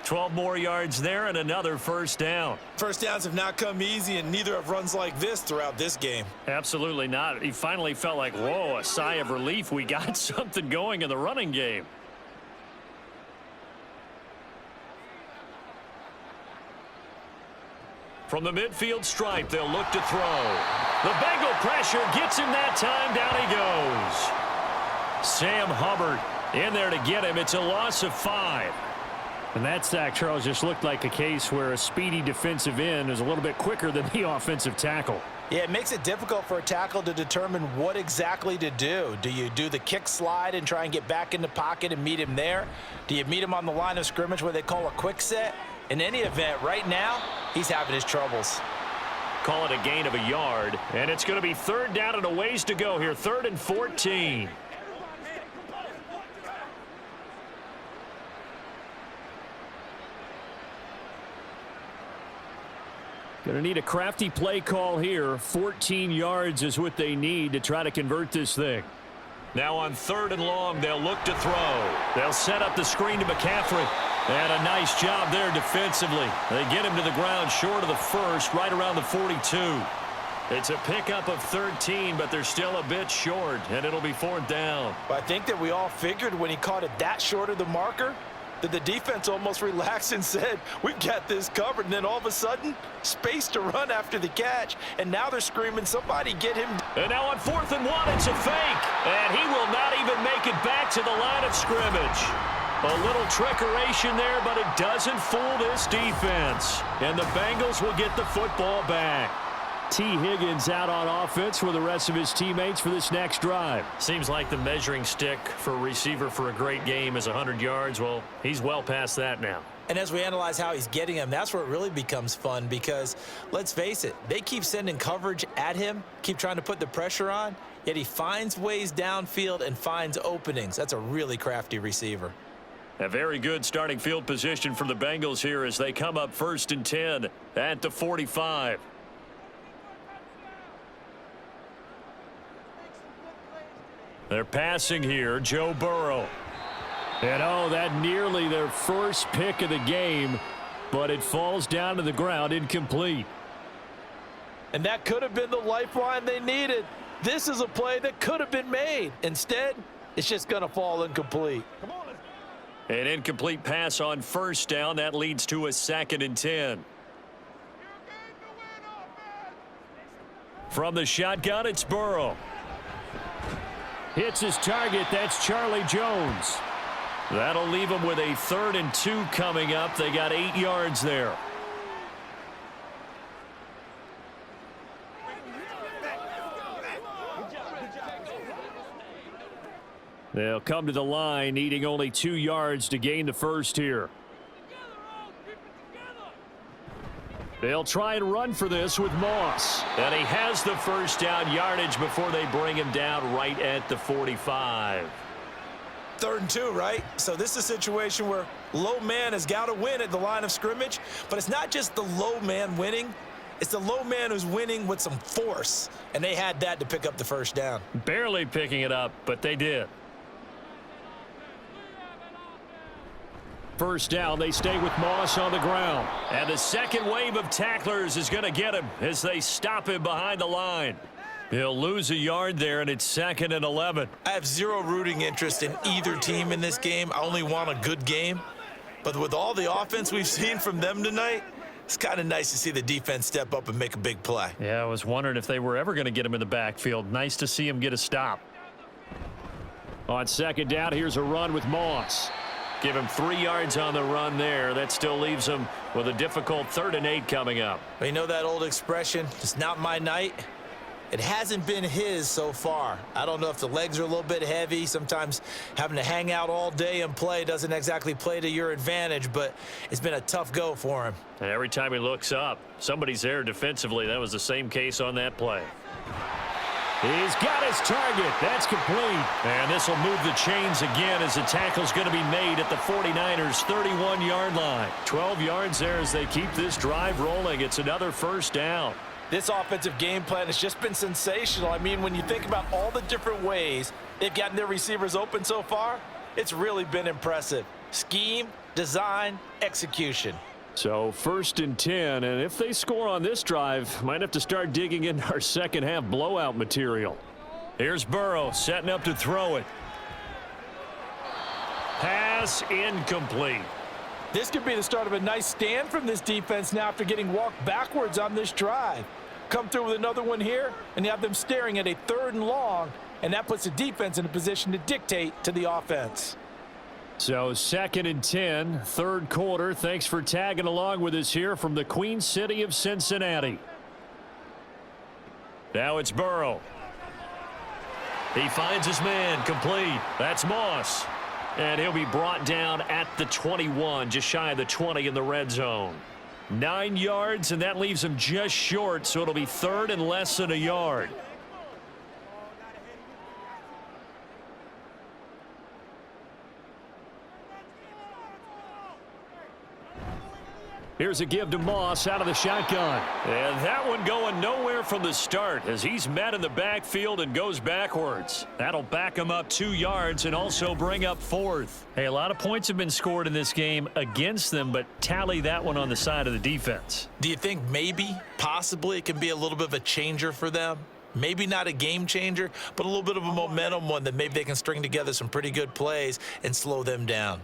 S2: 12 more yards there and another first down.
S3: First downs have not come easy, and neither have runs like this throughout this game.
S2: Absolutely not. He finally felt like, whoa, a sigh of relief. We got something going in the running game. From the midfield stripe, they'll look to throw. The Bengal pressure gets him that time. Down he goes. Sam Hubbard in there to get him. It's a loss of 5. And that sack, Charles, just looked like a case where a speedy defensive end is a little bit quicker than the offensive tackle.
S5: Yeah, it makes it difficult for a tackle to determine what exactly to do. Do you do the kick slide and try and get back in the pocket and meet him there? Do you meet him on the line of scrimmage where they call a quick set? In any event, right now, he's having his troubles.
S2: call it a gain of a yard. And it's going to be third down and a ways to go here. 3rd and 14. Going to need a crafty play call here. 14 yards is what they need to try to convert this thing. Now on 3rd and long, they'll look to throw. They'll set up the screen to McCaffrey. And a nice job there defensively. They get him to the ground short of the first, right around the 42. It's a pickup of 13, but they're still a bit short, and it'll be 4th down.
S5: But I think that we all figured when he caught it that short of the marker, that the defense almost relaxed and said, we've got this covered. And then all of a sudden, space to run after the catch. And now they're screaming, somebody get him.
S2: And now on 4th and 1, it's a fake. And he will not even make it back to the line of scrimmage. A little trickeration there, but it doesn't fool this defense. And the Bengals will get the football back. T. Higgins out on offense for the rest of his teammates for this next drive. Seems like the measuring stick for a receiver for a great game is 100 yards. Well, he's well past that now.
S3: And as we analyze how he's getting him, that's where it really becomes fun because, let's face it, they keep sending coverage at him, keep trying to put the pressure on, yet he finds ways downfield and finds openings. That's a really crafty receiver.
S2: A very good starting field position for the Bengals here as they come up 1st and 10 at the 45. They're passing here, Joe Burrow. And oh, that nearly their first pick of the game, but it falls down to the ground incomplete.
S5: And that could have been the lifeline they needed. This is a play that could have been made. Instead, it's just going to fall incomplete.
S2: An incomplete pass on 1st down. That leads to a 2nd and 10. From the shotgun, it's Burrow. Hits his target. That's Charlie Jones. That'll leave him with a 3rd and 2 coming up. They got 8 yards there. They'll come to the line, needing only 2 yards to gain the first here. They'll try and run for this with Moss. And he has the first down yardage before they bring him down right at the 45.
S3: 3rd and 2, right? So this is a situation where low man has got to win at the line of scrimmage, but it's not just the low man winning. It's the low man who's winning with some force, and they had that to pick up the first down.
S2: Barely picking it up, but they did. First down, they stay with Moss on the ground. And the second wave of tacklers is going to get him as they stop him behind the line. He'll lose a yard there, and it's 2nd and 11.
S3: I have zero rooting interest in either team in this game. I only want a good game. But with all the offense we've seen from them tonight, it's kind of nice to see the defense step up and make a big play.
S2: Yeah, I was wondering if they were ever going to get him in the backfield. Nice to see him get a stop. On 2nd down, here's a run with Moss. Give him 3 yards on the run there. That still leaves him with a difficult 3rd and 8 coming up.
S3: You know that old expression, it's not my night? It hasn't been his so far. I don't know if the legs are a little bit heavy. Sometimes having to hang out all day and play doesn't exactly play to your advantage, but it's been a tough go for him.
S2: And every time he looks up, somebody's there defensively. That was the same case on that play. He's got his target. That's complete. And this will move the chains again as the tackle's going to be made at the 49ers' 31-yard line. 12 yards there as they keep this drive rolling. It's another first down.
S5: This offensive game plan has just been sensational. I mean, when you think about all the different ways they've gotten their receivers open so far, it's really been impressive. Scheme, design, execution.
S2: So 1st and 10, and if they score on this drive, might have to start digging in our second half blowout material. Here's Burrow setting up to throw it. Pass incomplete.
S5: This could be the start of a nice stand from this defense now after getting walked backwards on this drive. Come through with another one here, and you have them staring at a 3rd and long, and that puts the defense in a position to dictate to the offense.
S2: So 2nd and 10, 3rd quarter. Thanks for tagging along with us here from the Queen City of Cincinnati. Now it's Burrow. He finds his man, complete. That's Moss. And he'll be brought down at the 21, just shy of the 20 in the red zone. 9 yards, and that leaves him just short, so it'll be 3rd and less than a yard. Here's a give to Moss out of the shotgun. And that one going nowhere from the start as he's met in the backfield and goes backwards. That'll back him up 2 yards and also bring up 4th. Hey, a lot of points have been scored in this game against them, but tally that one on the side of the defense.
S3: Do you think maybe, possibly, it can be a little bit of a changer for them? Maybe not a game changer, but a little bit of a momentum one that maybe they can string together some pretty good plays and slow them down.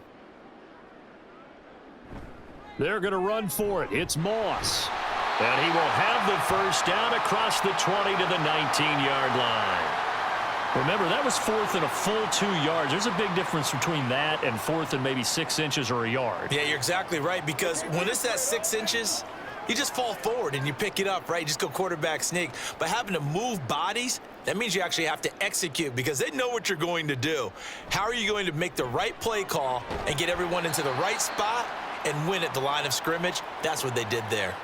S2: They're going to run for it. It's Moss. And he will have the first down across the 20 to the 19-yard line. Remember, that was 4th and a full 2 yards. There's a big difference between that and 4th and maybe 6 inches or a yard.
S3: Yeah, you're exactly right, because when it's that 6 inches, you just fall forward and you pick it up, right? You just go quarterback sneak. But having to move bodies, that means you actually have to execute because they know what you're going to do. How are you going to make the right play call and get everyone into the right spot and win at the line of scrimmage? That's what they did there.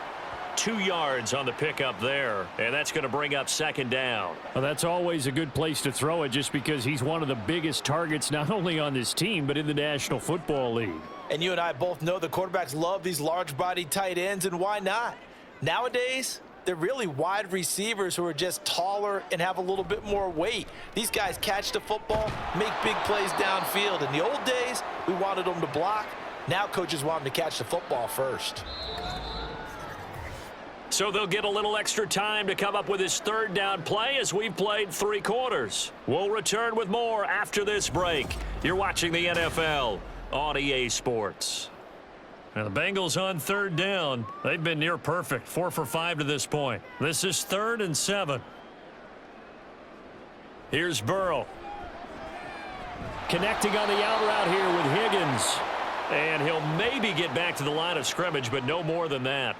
S2: 2 yards on the pickup there, and that's going to bring up 2nd down. Well, that's always a good place to throw it just because he's one of the biggest targets not only on this team but in the National Football League.
S5: And you and I both know the quarterbacks love these large-bodied tight ends, and why not? Nowadays, they're really wide receivers who are just taller and have a little bit more weight. These guys catch the football, make big plays downfield. In the old days, we wanted them to block. Now coaches want them to catch the football first.
S2: So they'll get a little extra time to come up with his 3rd down play as we've played 3 quarters. We'll return with more after this break. You're watching the NFL on EA Sports. Now the Bengals on 3rd down. They've been near perfect, 4 for 5 to this point. This is 3rd and 7. Here's Burrow. Connecting on the out route here with Higgins. And he'll maybe get back to the line of scrimmage, but no more than that.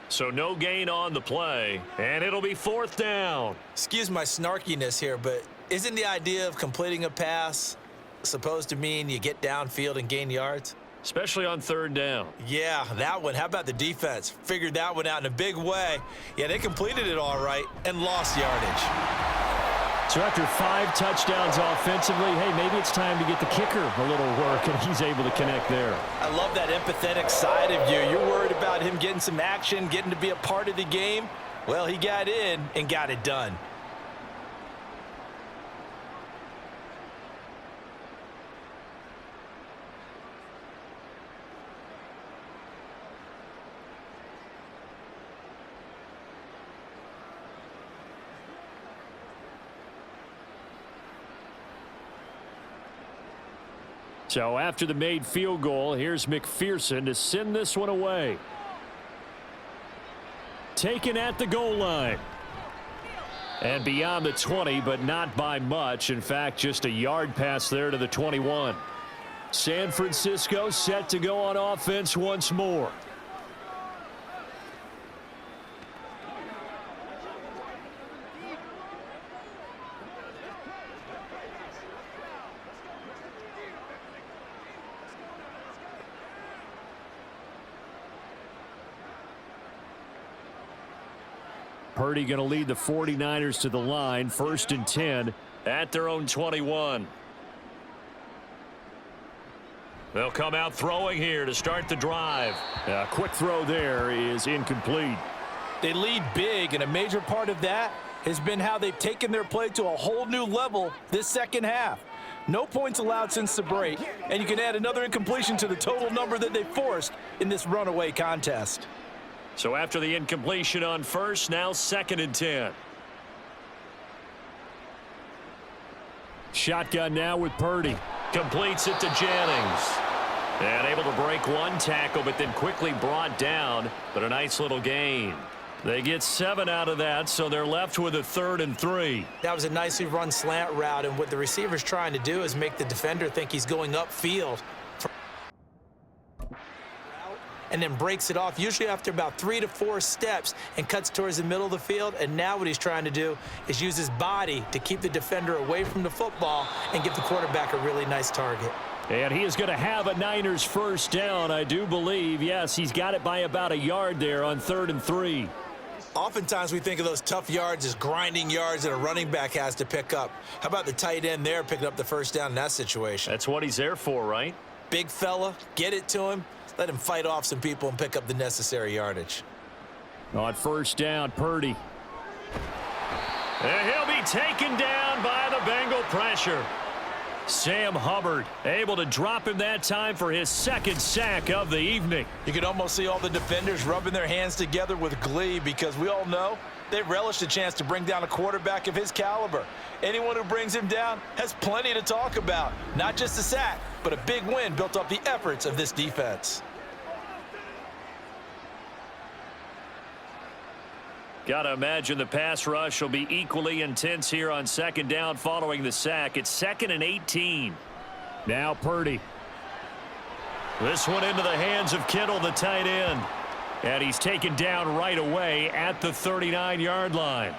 S2: So no gain on the play, and it'll be 4th down.
S3: Excuse my snarkiness here, but isn't the idea of completing a pass supposed to mean you get downfield and gain yards?
S2: Especially on 3rd down.
S3: Yeah, that one. How about the defense? Figured that one out in a big way. Yeah, they completed it all right and lost yardage.
S2: So after 5 touchdowns offensively, hey, maybe it's time to get the kicker a little work, and he's able to connect there.
S5: I love that empathetic side of you. You're worried about him getting some action, getting to be a part of the game. Well, he got in and got it done.
S2: So after the made field goal, here's McPherson to send this one away. Taken at the goal line. And beyond the 20, but not by much. In fact, just a yard pass there to the 21. San Francisco set to go on offense once more. Purdy going to lead the 49ers to the line. 1st and 10 at their own 21. They'll come out throwing here to start the drive. A quick throw there is incomplete.
S5: They lead big, and a major part of that has been how they've taken their play to a whole new level this second half. No points allowed since the break, and you can add another incompletion to the total number that they forced in this runaway contest.
S2: So after the incompletion on 1st, now 2nd and 10. Shotgun now with Purdy. Completes it to Jennings. And able to break 1 tackle, but then quickly brought down. But a nice little gain. They get 7 out of that, so they're left with a 3rd and 3.
S3: That was a nicely run slant route, and what the receiver's trying to do is make the defender think he's going upfield. And then breaks it off, usually after about 3 to 4 steps, and cuts towards the middle of the field. And now what he's trying to do is use his body to keep the defender away from the football and give the quarterback a really nice target.
S2: And he is going to have a Niners first down, I do believe. Yes, he's got it by about a yard there on 3rd and 3.
S3: Oftentimes we think of those tough yards as grinding yards that a running back has to pick up. How about the tight end there picking up the first down in that situation?
S2: That's what he's there for, right?
S3: Big fella, get it to him. Let him fight off some people and pick up the necessary yardage.
S2: On first down, Purdy. And he'll be taken down by the Bengal pressure. Sam Hubbard able to drop him that time for his 2nd sack of the evening.
S5: You can almost see all the defenders rubbing their hands together with glee because we all know they relish the chance to bring down a quarterback of his caliber. Anyone who brings him down has plenty to talk about. Not just a sack, but a big win built off the efforts of this defense.
S2: Got to imagine the pass rush will be equally intense here on 2nd down following the sack. It's 2nd and 18. Now Purdy. This one into the hands of Kittle, the tight end. And he's taken down right away at the 39-yard line.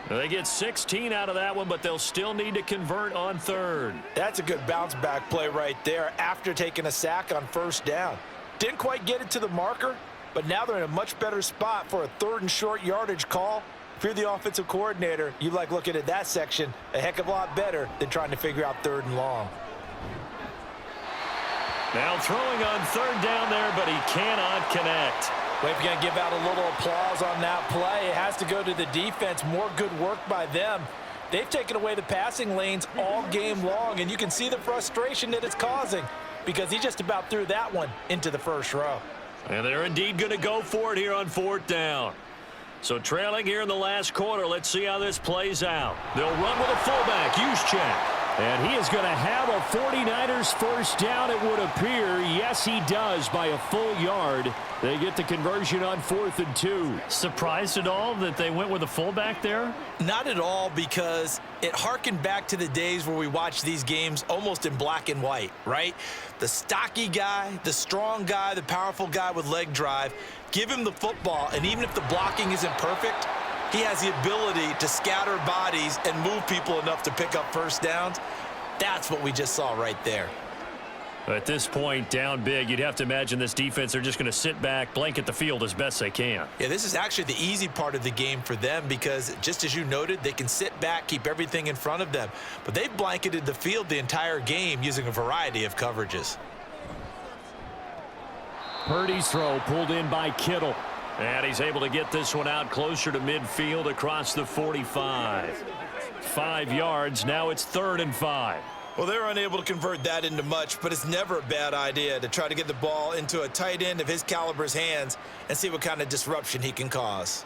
S2: They get 16 out of that one, but they'll still need to convert on 3rd.
S5: That's a good bounce back play right there after taking a sack on 1st down. Didn't quite get it to the marker, but now they're in a much better spot for a 3rd and short yardage call. If you're the offensive coordinator, you like looking at that section a heck of a lot better than trying to figure out 3rd and long.
S2: Now throwing on 3rd down there, but he cannot connect.
S5: Well, if you're going to give out a little applause on that play, it has to go to the defense. More good work by them. They've taken away the passing lanes all game long, and you can see the frustration that it's causing because he just about threw that one into the 1st row.
S2: And they're indeed going to go for it here on 4th down. So trailing here in the last quarter, let's see how this plays out. They'll run with a fullback, Juszczyk. And he is going to have a 49ers first down, it would appear. Yes, he does by a full yard. They get the conversion on 4th and 2. Surprised at all that they went with a fullback there?
S3: Not at all, because it harkened back to the days where we watched these games almost in black and white, right? The stocky guy, the strong guy, the powerful guy with leg drive. Give him the football, and even if the blocking isn't perfect, he has the ability to scatter bodies and move people enough to pick up first downs. That's what we just saw right there.
S2: At this point, down big, you'd have to imagine this defense, they're just going to sit back, blanket the field as best they can.
S3: Yeah, this is actually the easy part of the game for them because, just as you noted, they can sit back, keep everything in front of them. But they've blanketed the field the entire game using a variety of coverages.
S2: Purdy's throw pulled in by Kittle. And he's able to get this one out closer to midfield across the 45. 5 yards. Now it's 3rd and 5.
S3: Well, they're unable to convert that into much, but it's never a bad idea to try to get the ball into a tight end of his caliber's hands and see what kind of disruption he can cause.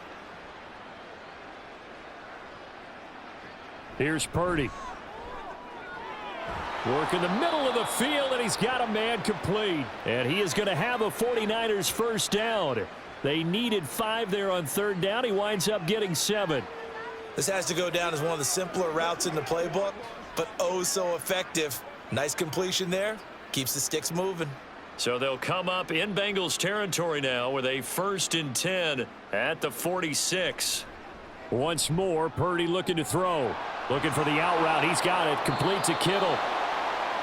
S2: Here's Purdy. Work in the middle of the field, and he's got a man complete. And he is going to have a 49ers first down. They needed 5 there on 3rd down. He winds up getting 7.
S3: This has to go down as one of the simpler routes in the playbook, but oh so effective. Nice completion there. Keeps the sticks moving.
S2: So they'll come up in Bengals territory now with a 1st and 10 at the 46. Once more, Purdy looking to throw. Looking for the out route. He's got it. Complete to Kittle.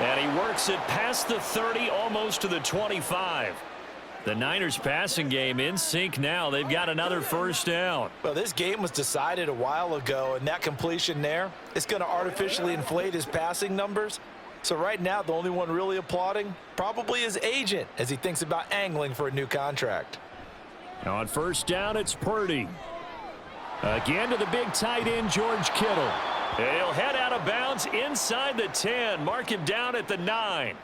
S2: And he works it past the 30, almost to the 25. The Niners passing game in sync now. They've got another first down.
S5: Well, this game was decided a while ago, and that completion there is going to artificially inflate his passing numbers. So right now, the only one really applauding probably his agent as he thinks about angling for a new contract.
S2: Now on first down, it's Purdy. Again to the big tight end, George Kittle. And he'll head out of bounds inside the 10. Mark him down at the 9.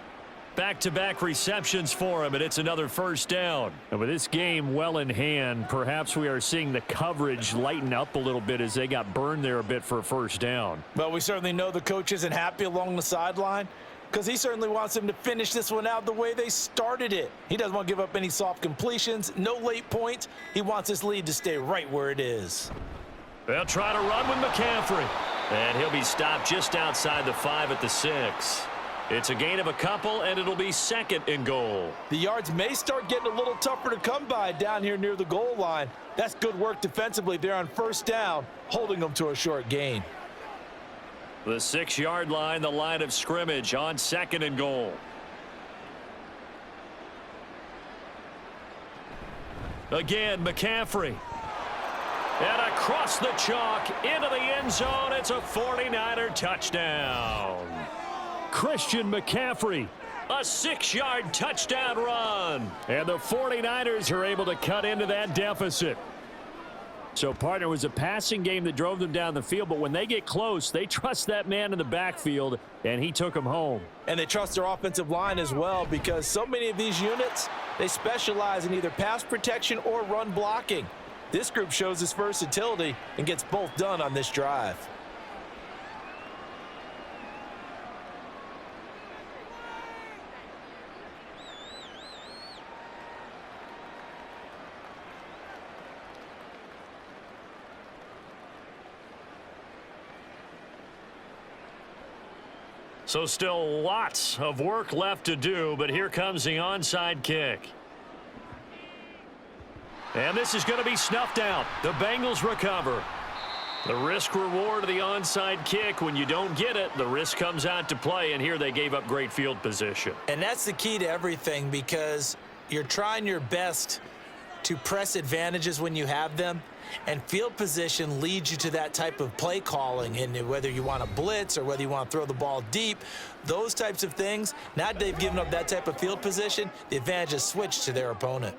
S2: Back-to-back receptions for him, and it's another first down. And with this game well in hand, perhaps we are seeing the coverage lighten up a little bit as they got burned there a bit for a first down.
S5: Well, we certainly know the coach isn't happy along the sideline because he certainly wants them to finish this one out the way they started it. He doesn't want to give up any soft completions, no late points. He wants his lead to stay right where it is.
S2: They'll try to run with McCaffrey. And he'll be stopped just outside the 5 at the 6. It's a gain of a couple, and it'll be 2nd and goal.
S5: The yards may start getting a little tougher to come by down here near the goal line. That's good work defensively there on first down, holding them to a short gain.
S2: The 6-yard line, the line of scrimmage on 2nd and goal. Again, McCaffrey. And across the chalk into the end zone. It's a 49er touchdown. Christian McCaffrey, a 6-yard touchdown run. And the 49ers are able to cut into that deficit. So, partner, it was a passing game that drove them down the field, but when they get close, they trust that man in the backfield, and he took them home.
S5: And they trust their offensive line as well, because so many of these units, they specialize in either pass protection or run blocking. This group shows its versatility and gets both done on this drive.
S2: So still lots of work left to do, but here comes the onside kick. And this is going to be snuffed out. The Bengals recover. The risk reward of the onside kick. When you don't get it, the risk comes out to play, and here they gave up great field position.
S3: And that's the key to everything, because you're trying your best to press advantages when you have them, and field position leads you to that type of play calling. And whether you want to blitz or whether you want to throw the ball deep, those types of things, now that they've given up that type of field position, the advantage is switched to their opponent.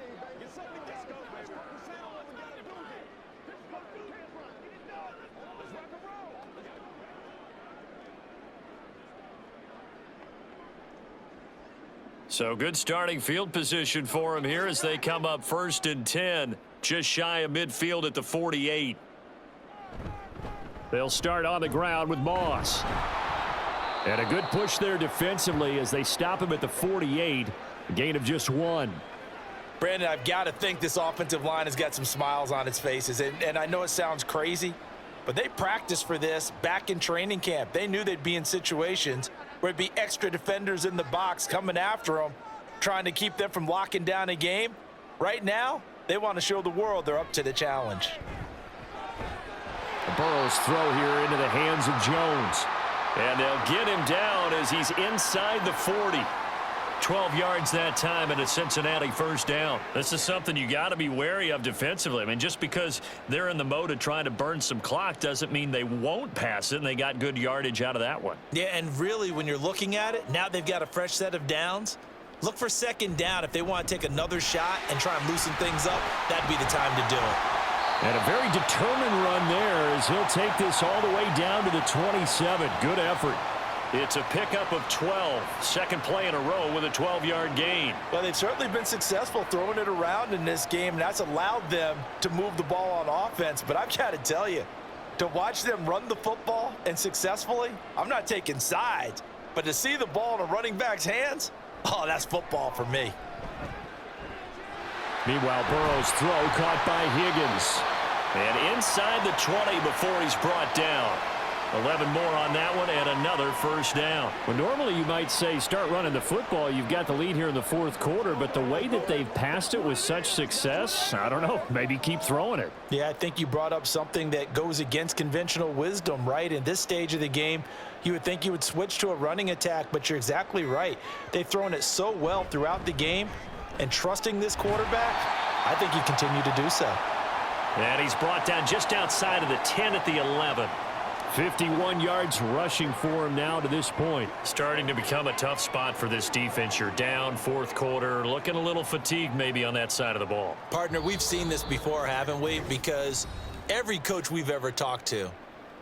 S2: So good starting field position for them here as they come up 1st and 10, just shy of midfield at the 48. They'll start on the ground with Moss. And a good push there defensively as they stop him at the 48, a gain of just 1.
S5: Brandon, I've got to think this offensive line has got some smiles on its faces. And I know it sounds crazy, but they practiced for this back in training camp. They knew they'd be in situations where there'd be extra defenders in the box coming after them, trying to keep them from locking down a game. Right now, they want to show the world they're up to the challenge.
S2: Burrow's throw here into the hands of Jones. And they'll get him down as he's inside the 40. 12 yards that time and a Cincinnati first down. This is something you got to be wary of defensively. I mean, just because they're in the mode of trying to burn some clock doesn't mean they won't pass it, and they got good yardage out of that one.
S3: Yeah, and really, when you're looking at it, now they've got a fresh set of downs. Look for 2nd down. If they want to take another shot and try and loosen things up, that'd be the time to do it.
S2: And a very determined run there as he'll take this all the way down to the 27. Good effort. It's a pickup of 12. Second play in a row with a 12-yard gain.
S5: Well, they've certainly been successful throwing it around in this game, and that's allowed them to move the ball on offense. But I've got to tell you, to watch them run the football and successfully, I'm not taking sides, but to see the ball in a running back's hands, oh, that's football for me.
S2: Meanwhile, Burrow's throw caught by Higgins. And inside the 20 before he's brought down. 11 more on that one and another first down. Well, normally you might say start running the football. You've got the lead here in the 4th quarter, but the way that they've passed it with such success, I don't know, maybe keep throwing it.
S5: Yeah, I think you brought up something that goes against conventional wisdom, right? In this stage of the game, you would think you would switch to a running attack, but you're exactly right. They've thrown it so well throughout the game, and trusting this quarterback, I think you continue to do so.
S2: And he's brought down just outside of the 10 at the 11. 51 yards rushing for him now to this point. Starting to become a tough spot for this defense. You're down 4th quarter, looking a little fatigued maybe on that side of the ball.
S3: Partner, we've seen this before, haven't we? Because every coach we've ever talked to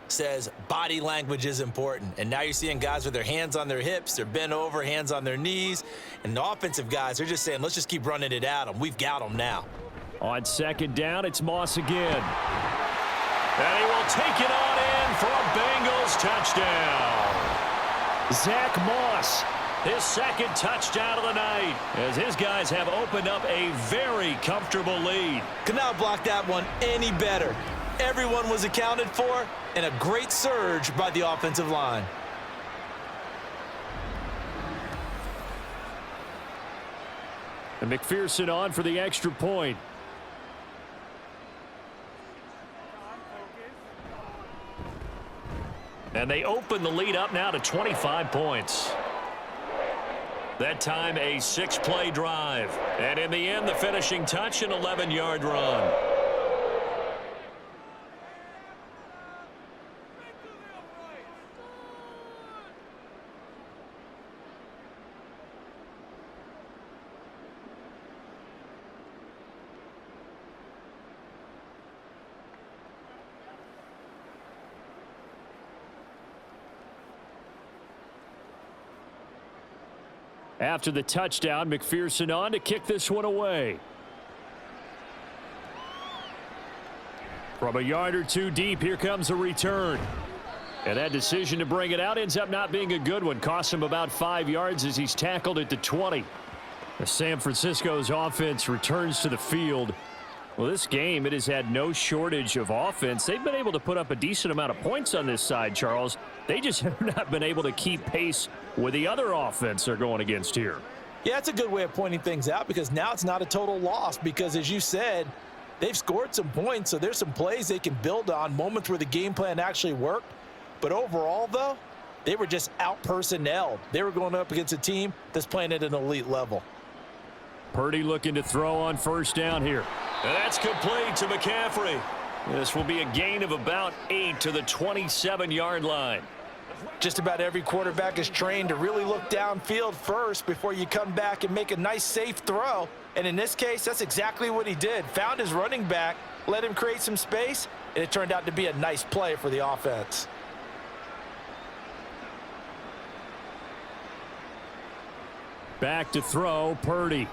S3: says body language is important. And now you're seeing guys with their hands on their hips, they're bent over, hands on their knees. And the offensive guys, they're just saying, let's just keep running it at them. We've got them now.
S2: On 2nd down, it's Moss again. And he will take it on in for a Bengals touchdown. Zach Moss, his 2nd touchdown of the night, as his guys have opened up a very comfortable lead.
S3: Could not block that one any better. Everyone was accounted for, and a great surge by the offensive line.
S2: And McPherson on for the extra point. And they open the lead up now to 25 points. That time a 6-play drive. And in the end, the finishing touch, an 11-yard run. After the touchdown, McPherson on to kick this one away. From a yard or two deep, here comes a return. And that decision to bring it out ends up not being a good one. Costs him about 5 yards as he's tackled at the 20. San Francisco's offense returns to the field. Well, this game, it has had no shortage of offense. They've been able to put up a decent amount of points on this side, Charles. They just have not been able to keep pace with the other offense they're going against here.
S5: Yeah, it's a good way of pointing things out because now it's not a total loss because, as you said, they've scored some points, so there's some plays they can build on, moments where the game plan actually worked. But overall, though, they were just out-personnelled. They were going up against a team that's playing at an elite level.
S2: Purdy looking to throw on first down here. And that's complete to McCaffrey. This will be a gain of about 8 to the 27-yard line.
S5: Just about every quarterback is trained to really look downfield first before you come back and make a nice, safe throw. And in this case, that's exactly what he did. Found his running back, let him create some space, and it turned out to be a nice play for the offense.
S2: Back to throw, Purdy.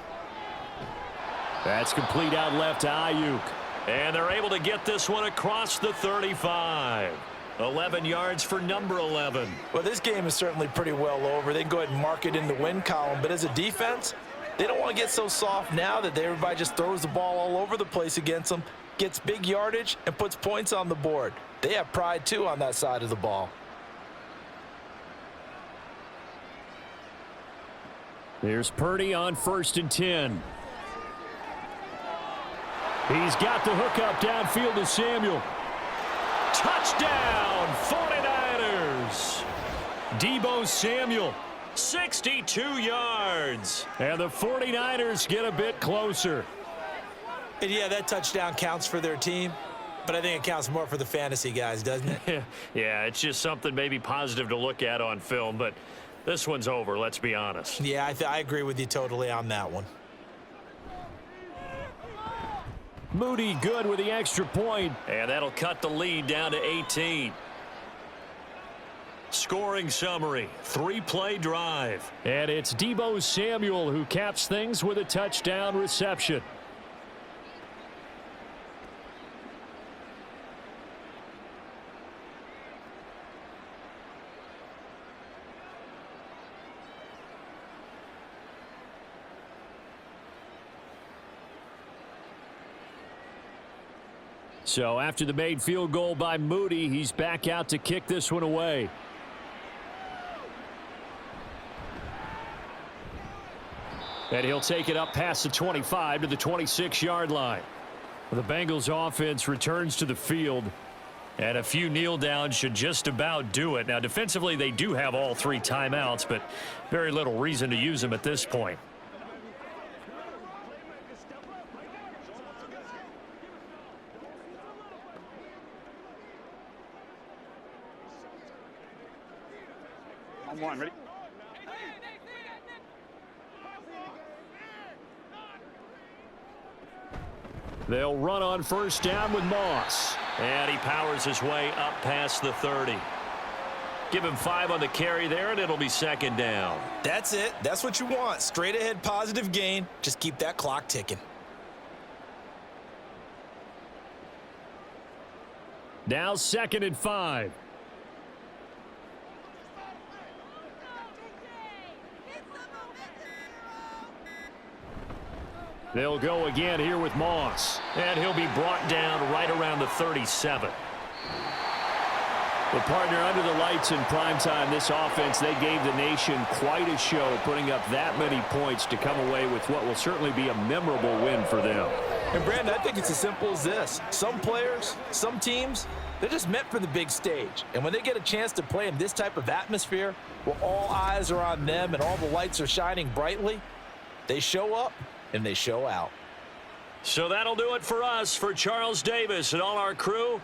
S2: That's complete out left to Ayuk. And they're able to get this one across the 35. 11 yards for number 11.
S5: Well, this game is certainly pretty well over. They can go ahead and mark it in the win column. But as a defense, they don't want to get so soft now that everybody just throws the ball all over the place against them, gets big yardage, and puts points on the board. They have pride, too, on that side of the ball.
S2: Here's Purdy on 1st and 10. He's got the hookup downfield to Samuel. Touchdown, 49ers. Deebo Samuel, 62 yards. And the 49ers get a bit closer.
S3: And yeah, that touchdown counts for their team, but I think it counts more for the fantasy guys, doesn't it?
S2: Yeah, it's just something maybe positive to look at on film, but this one's over, let's be honest.
S3: Yeah, I agree with you totally on that one.
S2: Moody good with the extra point, and that'll cut the lead down to 18. Scoring summary, 3-play drive. And it's Deebo Samuel who caps things with a touchdown reception. So after the made field goal by Moody, he's back out to kick this one away. And he'll take it up past the 25 to the 26-yard line. The Bengals offense returns to the field, and a few kneel downs should just about do it. Now defensively they do have all 3 timeouts, but very little reason to use them at this point.
S4: One, ready?
S2: They'll run on first down with Moss. And he powers his way up past the 30. Give him 5 on the carry there, and it'll be 2nd down.
S3: That's it. That's what you want. Straight ahead positive gain. Just keep that clock ticking.
S2: Now 2nd and 5. They'll go again here with Moss. And he'll be brought down right around the 37. The partner under the lights in primetime, this offense, they gave the nation quite a show, putting up that many points to come away with what will certainly be a memorable win for them.
S5: And Brandon, I think it's as simple as this. Some players, some teams, They're just meant for the big stage. And when they get a chance to play in this type of atmosphere, where all eyes are on them and all the lights are shining brightly, they show up and they show out.
S2: So that'll do it for us. For Charles Davis and all our crew,